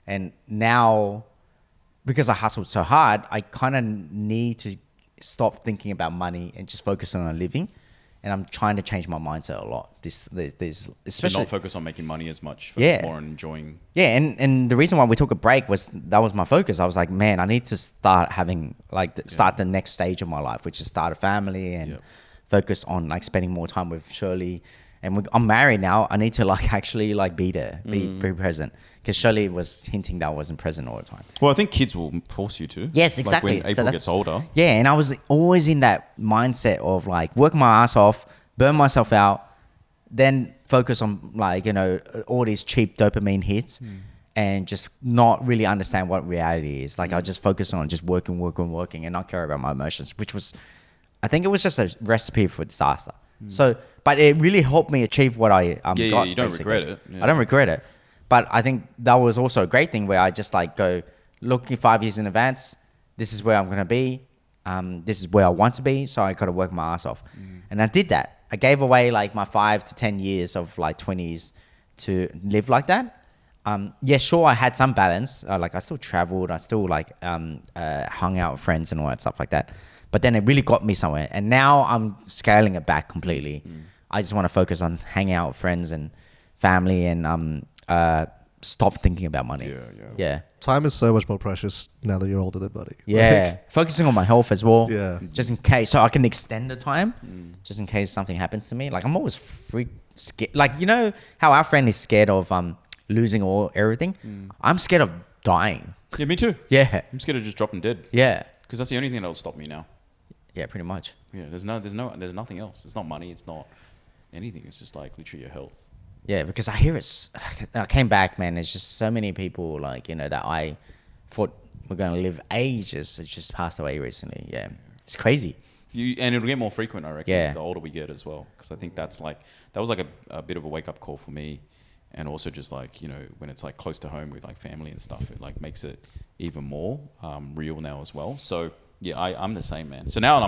Speaker 3: And now, because I hustled so hard, I kind of need to stop thinking about money and just focus on living. And I'm trying to change my mindset a lot. This especially
Speaker 1: to not focus on making money as much, focus more on enjoying.
Speaker 3: Yeah, and the reason why we took a break was that was my focus. I was like, man, I need to start having start the next stage of my life, which is start a family and focus on like spending more time with Shirley. And I'm married now. I need to like actually like be there, be present. Because Shirley was hinting that I wasn't present all the time.
Speaker 1: Well, I think kids will force you to.
Speaker 3: Yes, exactly.
Speaker 1: Like when April gets older.
Speaker 3: Yeah, and I was always in that mindset of like work my ass off, burn myself out, then focus on like, all these cheap dopamine hits and just not really understand what reality is. Like I just focus on just working and not care about my emotions, which was, I think it was just a recipe for disaster. So, but it really helped me achieve what I got.
Speaker 1: Yeah, you don't regret it. Yeah.
Speaker 3: I don't regret it. But I think that was also a great thing where I just like go, looking 5 years in advance, this is where I'm going to be. This is where I want to be. So I got to work my ass off. And I did that. I gave away like my 5 to 10 years of like 20s to live like that. Sure, I had some balance. Like I still traveled. I still like hung out with friends and all that stuff like that. But then it really got me somewhere. And now I'm scaling it back completely. I just want to focus on hanging out with friends and family and stop thinking about money. Yeah.
Speaker 4: Time is so much more precious now that you're older than buddy.
Speaker 3: Yeah. Focusing on my health as well.
Speaker 4: Yeah.
Speaker 3: Just in case. So I can extend the time just in case something happens to me. Like I'm always scared. Like, you know how our friend is scared of losing everything? I'm scared of dying.
Speaker 1: Yeah, me too.
Speaker 3: Yeah.
Speaker 1: I'm scared of just dropping dead.
Speaker 3: Yeah.
Speaker 1: Because that's the only thing that'll stop me now.
Speaker 3: Yeah, pretty much.
Speaker 1: Yeah, there's nothing else. It's not money. It's not anything. It's just like literally your health.
Speaker 3: Yeah, because I hear I came back, man. There's just so many people like, that I thought were going to live ages. It just passed away recently. Yeah. It's crazy.
Speaker 1: And it'll get more frequent, I reckon,
Speaker 3: Yeah.
Speaker 1: the older we get as well. Because I think that was like a bit of a wake up call for me. And also just like, when it's like close to home with like family and stuff, it like makes it even more real now as well. So yeah, I'm the same, man. So now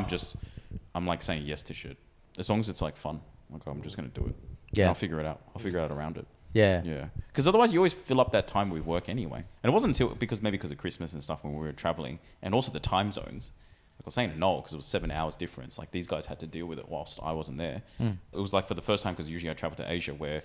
Speaker 1: I'm like saying yes to shit. As long as it's like fun. Like I'm just going to do it.
Speaker 3: Yeah.
Speaker 1: And I'll figure it out. I'll figure out around it.
Speaker 3: Yeah.
Speaker 1: Yeah. Because otherwise you always fill up that time with work anyway. And it wasn't until, because of Christmas and stuff when we were traveling and also the time zones. Like I was saying to Noel, because it was 7 hours difference. Like these guys had to deal with it whilst I wasn't there. It was like for the first time, because usually I travel to Asia where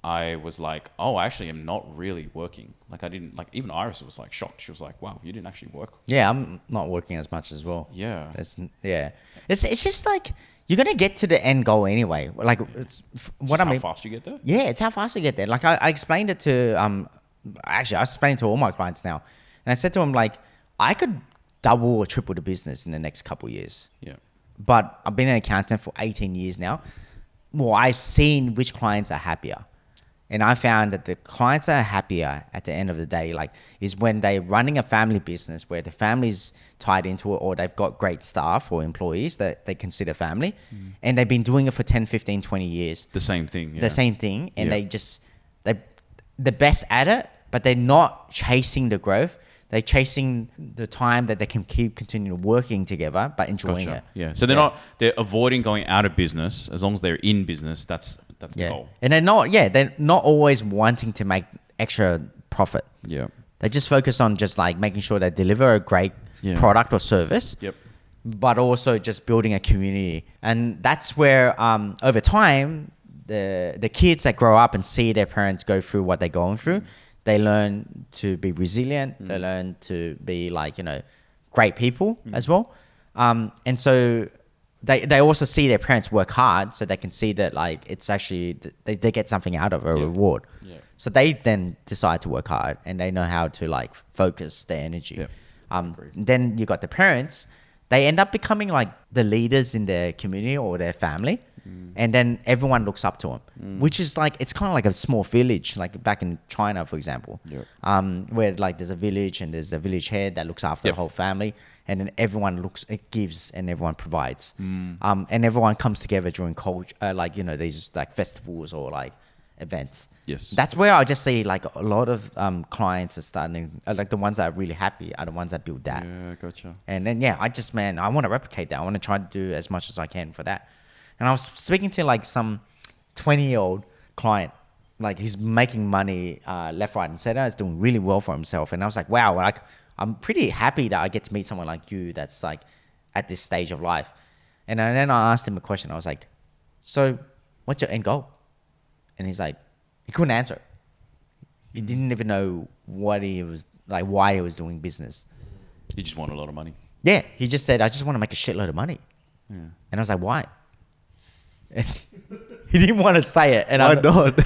Speaker 1: I was like, oh, I actually am not really working. Like I didn't, like even Iris was like shocked. She was like, wow, you didn't actually work.
Speaker 3: Yeah, I'm not working as much as well.
Speaker 1: Yeah.
Speaker 3: It's just like, you're going to get to the end goal anyway. Like
Speaker 1: How fast you get there?
Speaker 3: Yeah, it's how fast you get there. Like I explained it to, I explained to all my clients now. And I said to them like, I could double or triple the business in the next couple of years.
Speaker 1: Yeah.
Speaker 3: But I've been an accountant for 18 years now. Well, I've seen which clients are happier. And I found that the clients that are happier at the end of the day, like, is when they're running a family business where the family's tied into it or they've got great staff or employees that they consider family. And they've been doing it for 10, 15, 20 years.
Speaker 1: The same thing. Yeah.
Speaker 3: The same thing. And they're the best at it, but they're not chasing the growth. They're chasing the time that they can continue working together, but enjoying it.
Speaker 1: Yeah. So they're avoiding going out of business. As long as they're in business, that's the goal.
Speaker 3: And they're not always wanting to make extra profit.
Speaker 1: Yeah.
Speaker 3: They just focus on just like making sure they deliver a great product or service.
Speaker 1: Yep.
Speaker 3: But also just building a community. And that's where over time, the kids that grow up and see their parents go through what they're going through, they learn to be resilient. They learn to be like, great people as well. And so they also see their parents work hard, so they can see that like it's actually, they get something out of a reward. Yeah. So they then decide to work hard and they know how to like focus their energy. Yeah. Then you got the parents. They end up becoming like the leaders in their community or their family. And then everyone looks up to him, which is like, it's kind of like a small village, like back in China, for example, where like there's a village and there's a village head that looks after the whole family. And then everyone gives and everyone provides. And everyone comes together during like, you know, these like festivals or like events.
Speaker 1: Yes.
Speaker 3: That's where I just see like a lot of clients are starting, like the ones that are really happy are the ones that build that.
Speaker 1: Yeah, gotcha.
Speaker 3: And then, I want to replicate that. I want to try to do as much as I can for that. And I was speaking to like some 20-year-old client, like he's making money left, right, and center. He's doing really well for himself. And I was like, wow, like I'm pretty happy that I get to meet someone like you that's like at this stage of life. And then I asked him a question. I was like, so what's your end goal? And he's like, he couldn't answer. He didn't even know what he was, like why he was doing business.
Speaker 1: He just wanted a lot of money.
Speaker 3: Yeah, he just said, I just want to make a shitload of money.
Speaker 1: Yeah.
Speaker 3: And I was like, why? And he didn't want to say it. And
Speaker 4: Why not?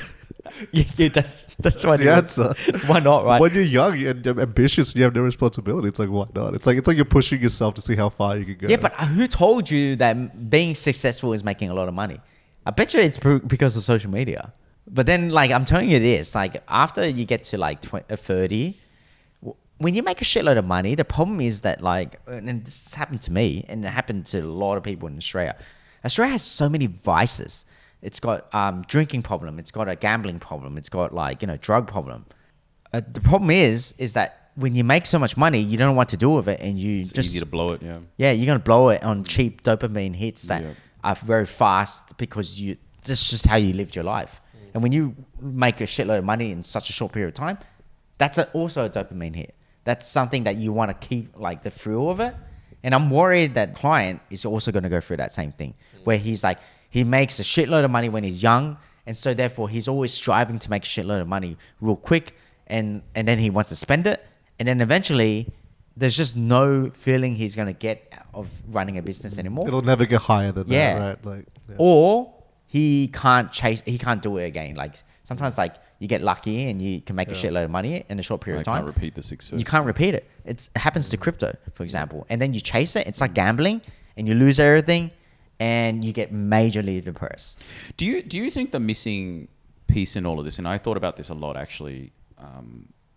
Speaker 3: Yeah, that's why
Speaker 4: the answer.
Speaker 3: Why not, right?
Speaker 4: When you're young and ambitious and you have no responsibility, it's like, why not? It's like you're pushing yourself to see how far you can go.
Speaker 3: Yeah, but who told you that being successful is making a lot of money? I bet you it's because of social media. But then, like, I'm telling you this, like, after you get to like 30, when you make a shitload of money, the problem is that, like, and this has happened to me and it happened to a lot of people in Australia. Australia has so many vices. It's got drinking problem. It's got a gambling problem. It's got like, you know, drug problem. The problem is that when you make so much money, you don't know what to do with it, and
Speaker 1: It's easy to blow it. Yeah.
Speaker 3: Yeah, you're gonna blow it on cheap dopamine hits that are very fast because that's just how you lived your life. And when you make a shitload of money in such a short period of time, that's also a dopamine hit. That's something that you want to keep, like the thrill of it. And I'm worried that client is also going to go through that same thing, where he's like, he makes a shitload of money when he's young, and so therefore he's always striving to make a shitload of money real quick, and then he wants to spend it, and then eventually there's just no feeling he's going to get of running a business anymore.
Speaker 4: It'll never get higher than that, right? Like,
Speaker 3: or he can't do it again. Like sometimes, like you get lucky and you can make a shitload of money in a short period of time.
Speaker 1: You can't repeat the success.
Speaker 3: You can't repeat it. It happens to crypto, for example, and then you chase it. It's like gambling, and you lose everything, and you get majorly depressed.
Speaker 1: Do you think the missing piece in all of this, and I thought about this a lot actually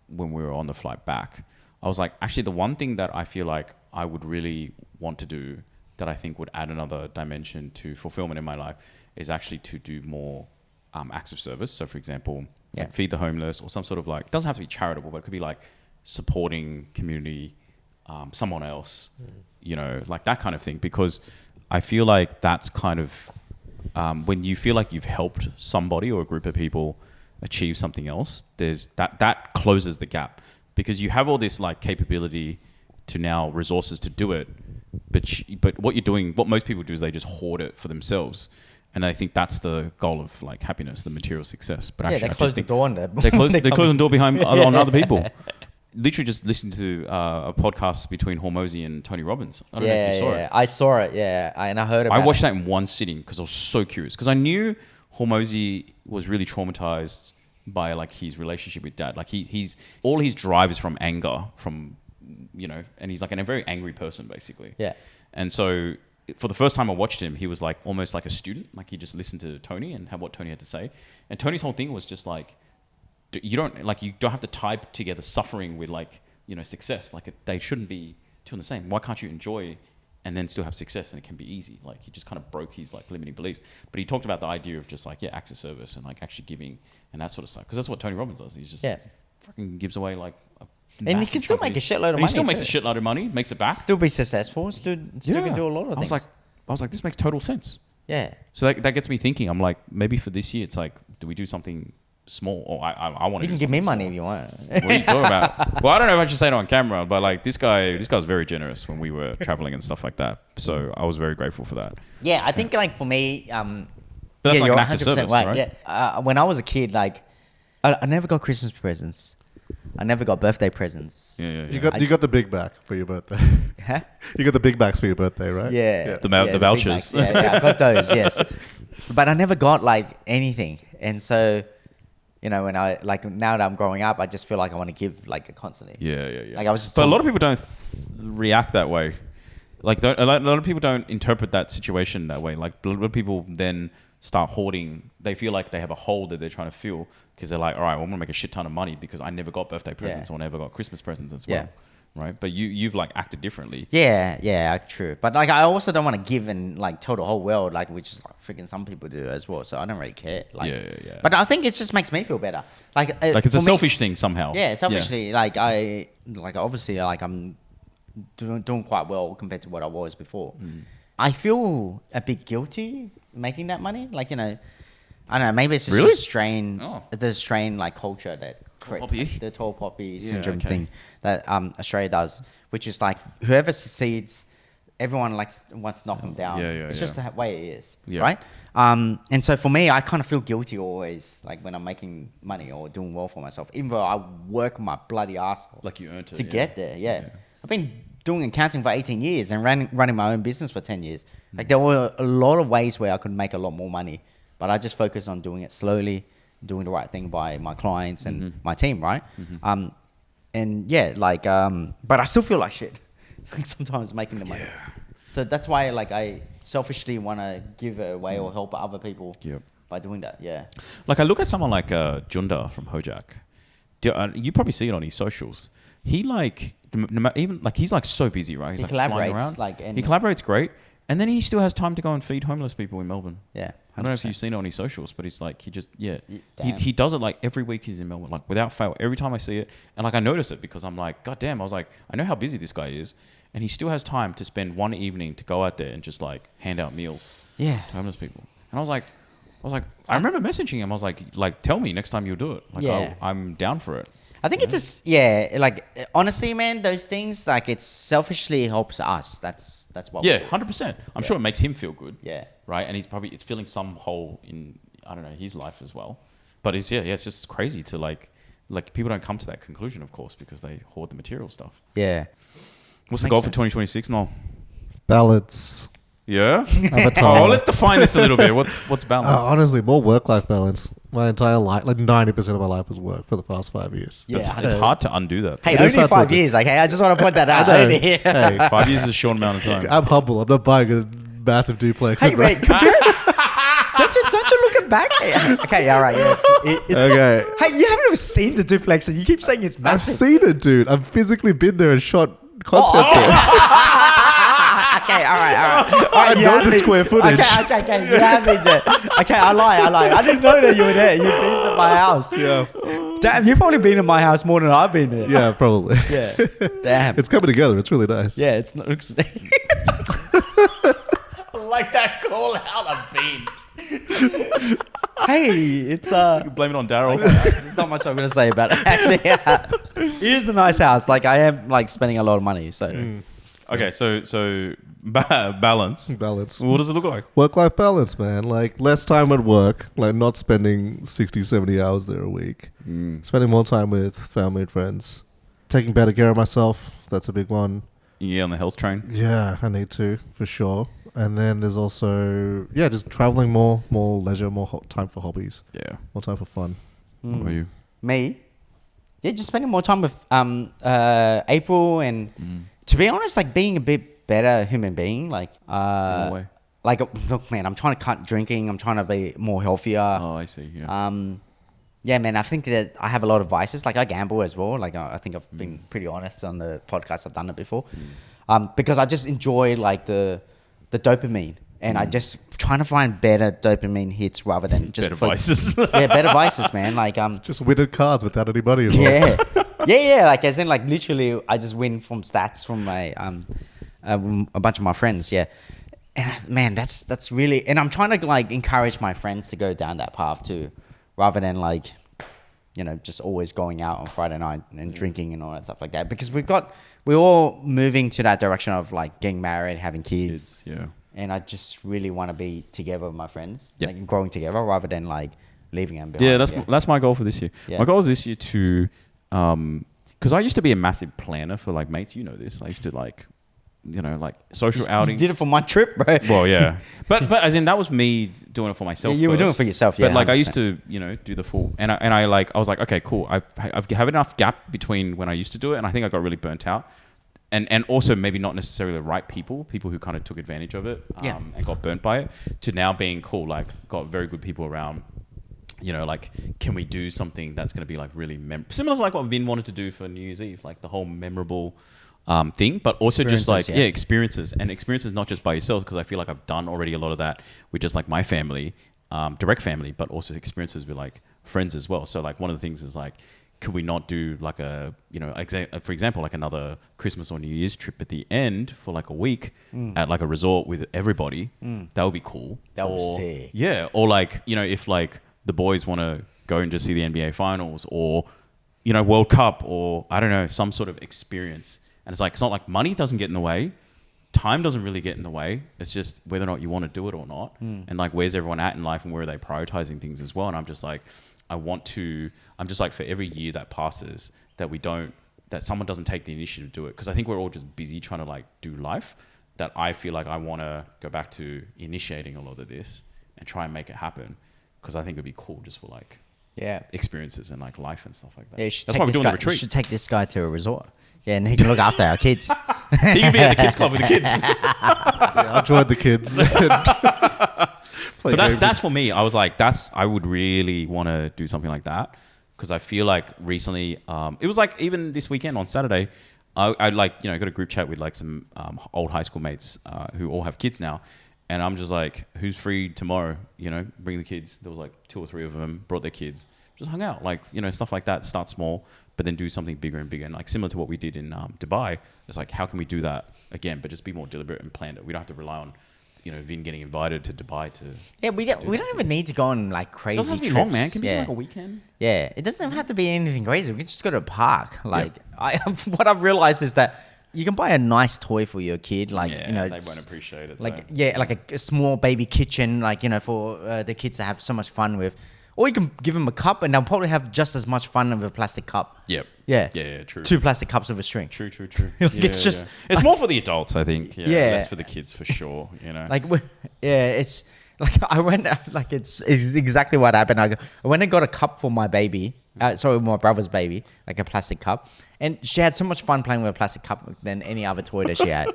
Speaker 1: when we were on the flight back, I was like, actually the one thing that I feel like I would really want to do that I think would add another dimension to fulfillment in my life is actually to do more acts of service. So for example, like feed the homeless, or some sort of like, it doesn't have to be charitable, but it could be like supporting community, someone else, you know, like that kind of thing. Because I feel like that's kind of when you feel like you've helped somebody or a group of people achieve something else, there's that closes the gap, because you have all this like capability to now resources to do it, but what you're doing, what most people do is they just hoard it for themselves. And I think that's the goal of like happiness, the material success. But actually,
Speaker 3: they close the door on that.
Speaker 1: They close the door behind on other people. Literally just listened to a podcast between Hormozy and Tony Robbins. I don't know if you saw it.
Speaker 3: I saw it, and I heard about it.
Speaker 1: I watched that in one sitting because I was so curious. Because I knew Hormozy was really traumatized by like his relationship with dad. Like he's all his drive is from anger, from, you know, and he's like a very angry person basically.
Speaker 3: Yeah.
Speaker 1: And so for the first time I watched him, he was like almost like a student. Like he just listened to Tony and what Tony had to say. And Tony's whole thing was just like, you don't have to tie together suffering with like, you know, success. Like they shouldn't be two in the same. Why can't you enjoy and then still have success, and it can be easy? Like he just kind of broke his like limiting beliefs. But he talked about the idea of just like, acts of service and like actually giving and that sort of stuff. Because that's what Tony Robbins does. He's just fucking gives away like
Speaker 3: and he can still make a shitload of money.
Speaker 1: He still makes a shitload of money, makes it back.
Speaker 3: Still be successful, still can do a lot of things.
Speaker 1: I was like, this makes total sense.
Speaker 3: Yeah.
Speaker 1: So that gets me thinking. I'm like, maybe for this year, it's like, do we do something small? Or I want to.
Speaker 3: You can give me money if you want.
Speaker 1: What are you talking about? Well, I don't know if I should say it on camera, but like this guy's very generous when we were traveling and stuff like that. So I was very grateful for that.
Speaker 3: Yeah, I think like for me,
Speaker 1: but that's like
Speaker 3: you're
Speaker 1: an act of
Speaker 3: 100%
Speaker 1: service,
Speaker 3: right.
Speaker 1: right?
Speaker 3: Yeah. When I was a kid, like I never got Christmas presents. I never got birthday presents.
Speaker 1: Yeah.
Speaker 4: You got the big back for your birthday.
Speaker 3: Huh?
Speaker 4: You got the big backs for your birthday, right?
Speaker 3: Yeah.
Speaker 1: The vouchers.
Speaker 3: Yeah, I got those, yes. But I never got like anything. And so, you know, when I like now that I'm growing up, I just feel like I want to give like constantly.
Speaker 1: Yeah.
Speaker 3: Like I was just
Speaker 1: but a lot of people don't react that way. Like a lot of people don't interpret that situation that way. Like a lot of people then start hoarding. They feel like they have a hole that they're trying to fill because they're like, all right, well, I'm gonna make a shit ton of money because I never got birthday presents or never got Christmas presents as well. Right, but you've like acted differently.
Speaker 3: Yeah, true. But like, I also don't want to give and like tell the whole world, like, which is like freaking some people do as well. So I don't really care. Like, yeah. But I think it just makes me feel better. Like
Speaker 1: it's a selfish thing somehow.
Speaker 3: Yeah, selfishly. Like obviously like I'm doing quite well compared to what I was before. I feel a bit guilty making that money. Like, you know, I don't know. Maybe it's just a strain. The strain like culture that. The tall poppy syndrome thing that Australia does, which is like whoever succeeds, everyone wants to knock them down. It's just the way it is, right? And so for me, I kind of feel guilty always, like when I'm making money or doing well for myself, even though I work my bloody ass off,
Speaker 1: like you earned it
Speaker 3: to get there. I've been doing accounting for 18 years and running my own business for 10 years. Like there were a lot of ways where I could make a lot more money, but I just focused on doing it slowly, doing the right thing by my clients and my team, right? And yeah, like, but I still feel like shit, like sometimes making the money. So that's why, like, I selfishly want to give it away or help other people by doing that.
Speaker 1: Like I look at someone like Junda from Hojak. You probably see it on his socials. He like even like he's like so busy, right? He's
Speaker 3: he
Speaker 1: like flying around. He collaborates great. And then he still has time to go and feed homeless people in Melbourne.
Speaker 3: Yeah, 100%.
Speaker 1: I don't know if you've seen it on his socials, but he's like, he he does it like every week he's in Melbourne, like without fail. Every time I see it, and like I notice it because I'm like, God damn, I was like, I know how busy this guy is, and he still has time to spend one evening to go out there and just like hand out meals to homeless people. And I was like, I remember messaging him. I was like, tell me next time you'll do it. Like, I'm down for it.
Speaker 3: I think it's just like honestly, man, those things like it selfishly helps us. That's what.
Speaker 1: 100%. I'm sure it makes him feel good.
Speaker 3: Yeah.
Speaker 1: Right, and it's filling some hole in his life as well. But it's just crazy to like people don't come to that conclusion, of course, because they hoard the material stuff.
Speaker 3: Yeah.
Speaker 1: What's the goal for 2026, Noel?
Speaker 4: Balance.
Speaker 1: Yeah.
Speaker 4: Avatar.
Speaker 1: Oh, let's define this a little bit. What's balance?
Speaker 4: Honestly, more work-life balance. My entire life, like 90% of my life, was work for the past 5 years.
Speaker 1: Yeah, it's hard to undo that.
Speaker 3: Hey, only 5 years. Okay, I just want to point that out.
Speaker 1: Hey, 5 years is a short amount of time.
Speaker 4: I'm humble. I'm not buying a massive duplex.
Speaker 3: Hey, wait, don't you look it back? Okay, all right, yes.
Speaker 4: Okay.
Speaker 3: Hey, you haven't even seen the duplex, and you keep saying it's massive.
Speaker 4: I've seen it, dude. I've physically been there and shot content there.
Speaker 3: Okay, all right.
Speaker 4: I know the square footage.
Speaker 3: Okay, you have been there. Okay, I lie. I didn't know that you were there. You've been to my house.
Speaker 4: Yeah.
Speaker 3: Damn, you've probably been to my house more than I've been there.
Speaker 4: Yeah, probably.
Speaker 3: Yeah. Damn.
Speaker 4: It's coming together. It's really nice.
Speaker 3: Yeah, it looks.
Speaker 1: I like that call out. I've been.
Speaker 3: Hey, it's
Speaker 1: You can blame it on Daryl.
Speaker 3: There's not much I'm gonna say about it. Actually, it is a nice house. Like I am like spending a lot of money. So.
Speaker 1: Okay, so balance.
Speaker 4: Balance.
Speaker 1: What does it look like?
Speaker 4: Work-life balance, man. Like less time at work, like not spending 60, 70 hours there a week. Spending more time with family and friends. Taking better care of myself. That's a big one.
Speaker 1: Yeah, on the health train.
Speaker 4: Yeah, I need to, for sure. And then there's also, just traveling more leisure, more time for hobbies.
Speaker 1: Yeah.
Speaker 4: More time for fun.
Speaker 1: What about you?
Speaker 3: Me? Yeah, just spending more time with April and to be honest, like being a bit better human being. Like, like look, man, I'm trying to cut drinking. I'm trying to be more healthier.
Speaker 1: Oh, I see. Yeah.
Speaker 3: Yeah, man, I think that I have a lot of vices. Like I gamble as well. Like I think I've been pretty honest on the podcast. I've done it before. Because I just enjoy like the dopamine. And I just trying to find better dopamine hits rather than just
Speaker 1: better vices.
Speaker 3: Yeah, better vices, man. Like
Speaker 4: just winning cards without any money involved.
Speaker 3: Yeah. Like as in like literally, I just win from stats from my a bunch of my friends. Yeah, and man, that's really. And I'm trying to like encourage my friends to go down that path too, rather than like, just always going out on Friday night and drinking and all that stuff like that. Because we're all moving to that direction of like getting married, having kids.
Speaker 1: Yeah.
Speaker 3: And I just really want to be together with my friends, like growing together rather than like leaving them behind.
Speaker 1: Yeah, that's my goal for this year. Yeah. My goal is this year to, because I used to be a massive planner for like mates. You know this. I used to like social outings.
Speaker 3: You did it for my trip, bro.
Speaker 1: Well, yeah, but as in that was me doing it for myself.
Speaker 3: Yeah, you were doing it for yourself. Yeah,
Speaker 1: but like 100%. I used to do the full, and I was like, okay, cool. I've have enough gap between when I used to do it, and I think I got really burnt out. and also maybe not necessarily the right people who kind of took advantage of it and got burnt by it, to now being cool, like got very good people around, you know, like, can we do something that's going to be like really similar to like what Vin wanted to do for New Year's Eve, like the whole memorable thing, but also just like, experiences, and experiences not just by yourselves, because I feel like I've done already a lot of that with just like my family, direct family, but also experiences with like friends as well. So like one of the things is like, could we not do like a, you know, for example, like another Christmas or New Year's trip at the end for like a week at like a resort with everybody? That would be cool.
Speaker 3: That would be sick.
Speaker 1: Yeah. Or like, you know, if like the boys want to go and just see the NBA finals, or, you know, World Cup, or I don't know, some sort of experience. And it's like, it's not like money doesn't get in the way. Time doesn't really get in the way. It's just whether or not you want to do it or not. And like, where's everyone at in life, and where are they prioritizing things as well? And I'm just like, I'm just like, for every year that passes that that someone doesn't take the initiative to do it, because I think we're all just busy trying to like do life, that I feel like I want to go back to initiating a lot of this and try and make it happen, because I think it'd be cool just for like experiences and like life and stuff like that.
Speaker 3: Yeah,
Speaker 1: that's why we're doing the retreat.
Speaker 3: You should take this guy to a resort. Yeah, and he can look after our kids.
Speaker 1: He can be at the kids club with the kids.
Speaker 4: I'll join the kids.
Speaker 1: But that's for me. I was like, I would really want to do something like that, because I feel like recently, it was like even this weekend on Saturday, I like, you know, got a group chat with like some old high school mates who all have kids now, and I'm just like, who's free tomorrow? You know, bring the kids. There was like 2 or 3 of them brought their kids, just hung out, like, you know, stuff like that. Start small, but then do something bigger and bigger, and like similar to what we did in Dubai. It's like, how can we do that again, but just be more deliberate and planned it. We don't have to rely on, you know, Vin getting invited to Dubai to.
Speaker 3: Yeah, we don't even need to go on like crazy trips.
Speaker 1: Doesn't have to be long, man. It can be like a weekend.
Speaker 3: Yeah, it doesn't even have to be anything crazy. We can just go to a park. Like, what I've realized is that you can buy a nice toy for your kid, like, you know,
Speaker 1: they won't appreciate it.
Speaker 3: Like, like a small baby kitchen, like, you know, for the kids to have so much fun with. Or you can give them a cup, and they'll probably have just as much fun with a plastic cup.
Speaker 1: Yep.
Speaker 3: Yeah.
Speaker 1: Yeah, true.
Speaker 3: 2 plastic cups with a string.
Speaker 1: True.
Speaker 3: It's just...
Speaker 1: It's more for the adults, I think. Yeah. Less for the kids, for sure, you know.
Speaker 3: Like, it's... Like, I went... Like, it's exactly what happened. I went and got a cup for my baby. My brother's baby. Like, a plastic cup. And she had so much fun playing with a plastic cup than any other toy that she had.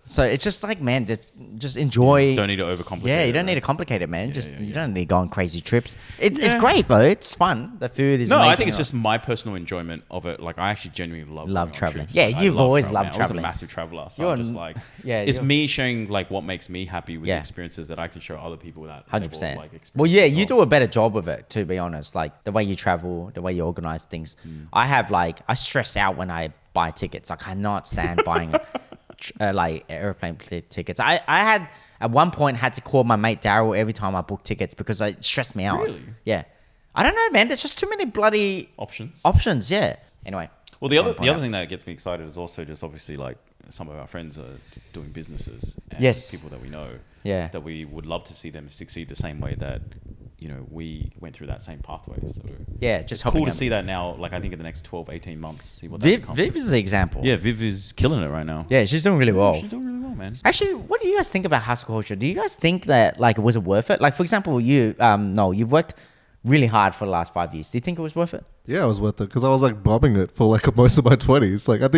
Speaker 3: So it's just like, man, just enjoy.
Speaker 1: Don't need to overcomplicate it.
Speaker 3: Yeah, you don't need to complicate it, man. You don't need to go on crazy trips. It's great, though. It's fun. The food is amazing.
Speaker 1: I think it's just my personal enjoyment of it. Like, I actually genuinely love
Speaker 3: traveling.
Speaker 1: Trips.
Speaker 3: Yeah, you've always loved
Speaker 1: traveling. I was a
Speaker 3: traveling.
Speaker 1: massive traveler. So I'm just like, it's me sharing like what makes me happy with the experiences that I can show other people that
Speaker 3: 100%.
Speaker 1: like experience.
Speaker 3: Well, yeah, you do a better job of it, to be honest. Like, the way you travel, the way you organize things. I stress out when I buy tickets. I cannot stand buying like airplane tickets. I had at one point had to call my mate Daryl every time I booked tickets because it stressed me out.
Speaker 1: Really?
Speaker 3: Yeah. I don't know, man. There's just too many bloody options. Yeah. Anyway.
Speaker 1: Well, the other thing that gets me excited is also just obviously like some of our friends are doing businesses. And people that we know.
Speaker 3: Yeah.
Speaker 1: That we would love to see them succeed the same way that, you know, we went through that same pathway. So
Speaker 3: yeah, just
Speaker 1: cool to see that now. Like, I think in the next 12, 18 months, see what that
Speaker 3: Viv is the example.
Speaker 1: Yeah, Viv is killing it right now.
Speaker 3: Yeah, she's doing really well.
Speaker 1: She's doing really well, man.
Speaker 3: Actually, what do you guys think about high school culture? Do you guys think that, like, was it worth it? Like, for example, you, Noel, you've worked really hard for the last 5 years. Do you think it was worth it?
Speaker 4: Yeah, it was worth it because I was like bombing it for like most of my 20s. Like, I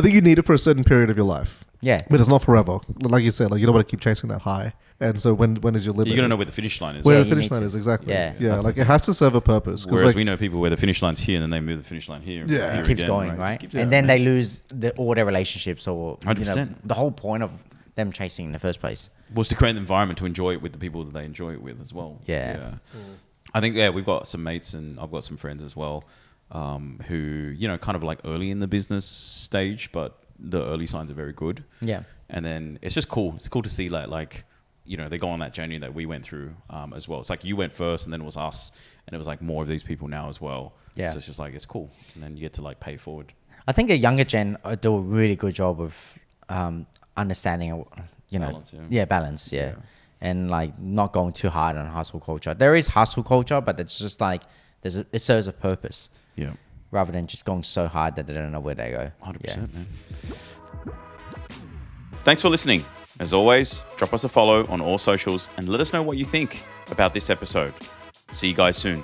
Speaker 4: think you need it for a certain period of your life.
Speaker 3: Yeah.
Speaker 4: But it's not forever. Like you said, like, you don't want to keep chasing that high. And so when is your limit?
Speaker 1: You're going to know where the finish line is.
Speaker 4: Where the finish line is, exactly.
Speaker 3: Yeah.
Speaker 4: Like, it has to serve a purpose.
Speaker 1: Whereas
Speaker 4: like,
Speaker 1: we know people where the finish line's here and then they move the finish line here.
Speaker 4: Yeah.
Speaker 1: Here
Speaker 3: It keeps
Speaker 1: again,
Speaker 3: going, right?
Speaker 1: Keeps
Speaker 3: and then they lose all their relationships or
Speaker 1: 100%.
Speaker 3: the whole point of them chasing in the first place.
Speaker 1: Was to create an environment to enjoy it with the people that they enjoy it with as well.
Speaker 3: Yeah.
Speaker 1: I think, we've got some mates and I've got some friends as well who, you know, kind of like early in the business stage, but the early signs are very good.
Speaker 3: Yeah.
Speaker 1: And then it's just cool. It's cool to see like, you know, they go on that journey that we went through as well. It's like you went first and then it was us and it was like more of these people now as well.
Speaker 3: Yeah.
Speaker 1: So it's just like, it's cool. And then you get to like pay forward.
Speaker 3: I think a younger gen do a really good job of understanding, you know, balance. Yeah. And like not going too hard on hustle culture. There is hustle culture, but it's just like it serves a purpose.
Speaker 1: Yeah.
Speaker 3: Rather than just going so hard that they don't know where they go.
Speaker 1: 100%, man. Thanks for listening. As always, drop us a follow on all socials and let us know what you think about this episode. See you guys soon.